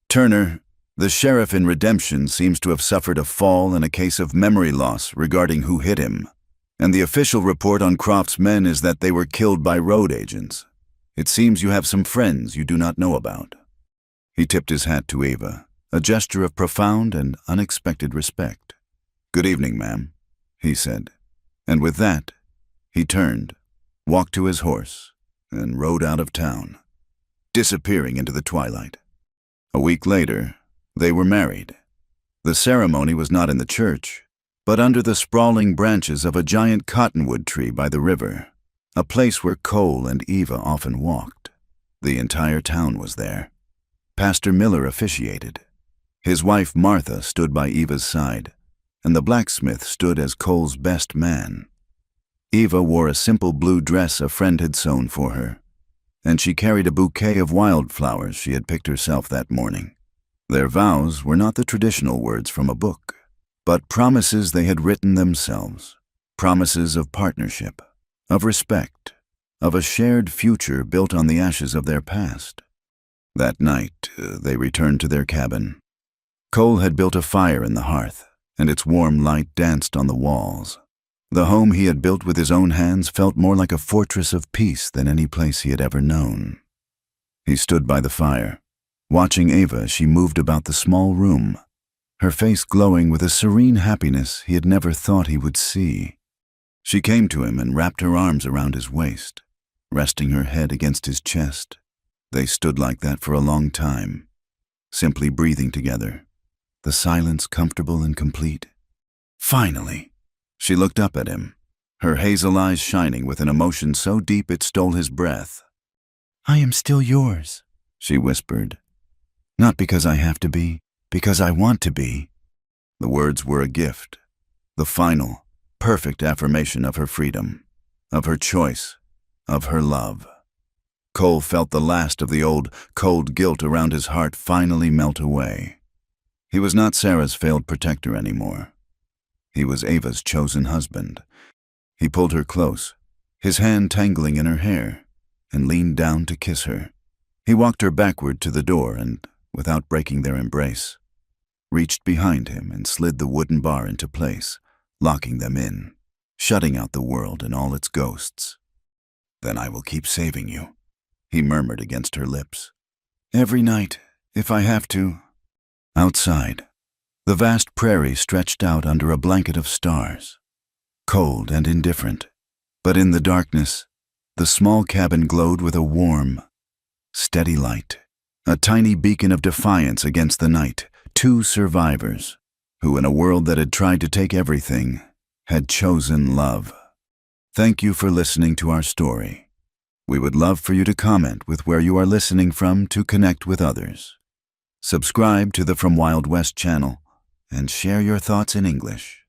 Turner, the sheriff in Redemption seems to have suffered a fall and a case of memory loss regarding who hit him, and the official report on Croft's men is that they were killed by road agents. It seems you have some friends you do not know about." He tipped his hat to Eva, a gesture of profound and unexpected respect. "Good evening, ma'am," he said, and with that, he turned, walked to his horse, and rode out of town, disappearing into the twilight. A week later, they were married. The ceremony was not in the church, but under the sprawling branches of a giant cottonwood tree by the river, a place where Cole and Eva often walked. The entire town was there. Pastor Miller officiated. His wife Martha stood by Eva's side, and the blacksmith stood as Cole's best man. Eva wore a simple blue dress a friend had sewn for her, and she carried a bouquet of wildflowers she had picked herself that morning. Their vows were not the traditional words from a book, but promises they had written themselves, promises of partnership, of respect, of a shared future built on the ashes of their past. That night, they returned to their cabin. Cole had built a fire in the hearth, and its warm light danced on the walls. The home he had built with his own hands felt more like a fortress of peace than any place he had ever known. He stood by the fire, watching Eva as she moved about the small room, her face glowing with a serene happiness he had never thought he would see. She came to him and wrapped her arms around his waist, resting her head against his chest. They stood like that for a long time, simply breathing together, the silence comfortable and complete. Finally, she looked up at him, her hazel eyes shining with an emotion so deep it stole his breath. "I am still yours," she whispered. "Not because I have to be, because I want to be." The words were a gift, the final, perfect affirmation of her freedom, of her choice, of her love. Cole felt the last of the old, cold guilt around his heart finally melt away. He was not Sarah's failed protector anymore. He was Ava's chosen husband. He pulled her close, his hand tangling in her hair, and leaned down to kiss her. He walked her backward to the door and, without breaking their embrace, reached behind him and slid the wooden bar into place, locking them in, shutting out the world and all its ghosts. "Then I will keep saving you," he murmured against her lips. "Every night, if I have to." Outside, the vast prairie stretched out under a blanket of stars, cold and indifferent, but in the darkness, the small cabin glowed with a warm, steady light, a tiny beacon of defiance against the night. Two survivors, who in a world that had tried to take everything, had chosen love. Thank you for listening to our story. We would love for you to comment with where you are listening from to connect with others. Subscribe to the From Wild West channel and share your thoughts in English.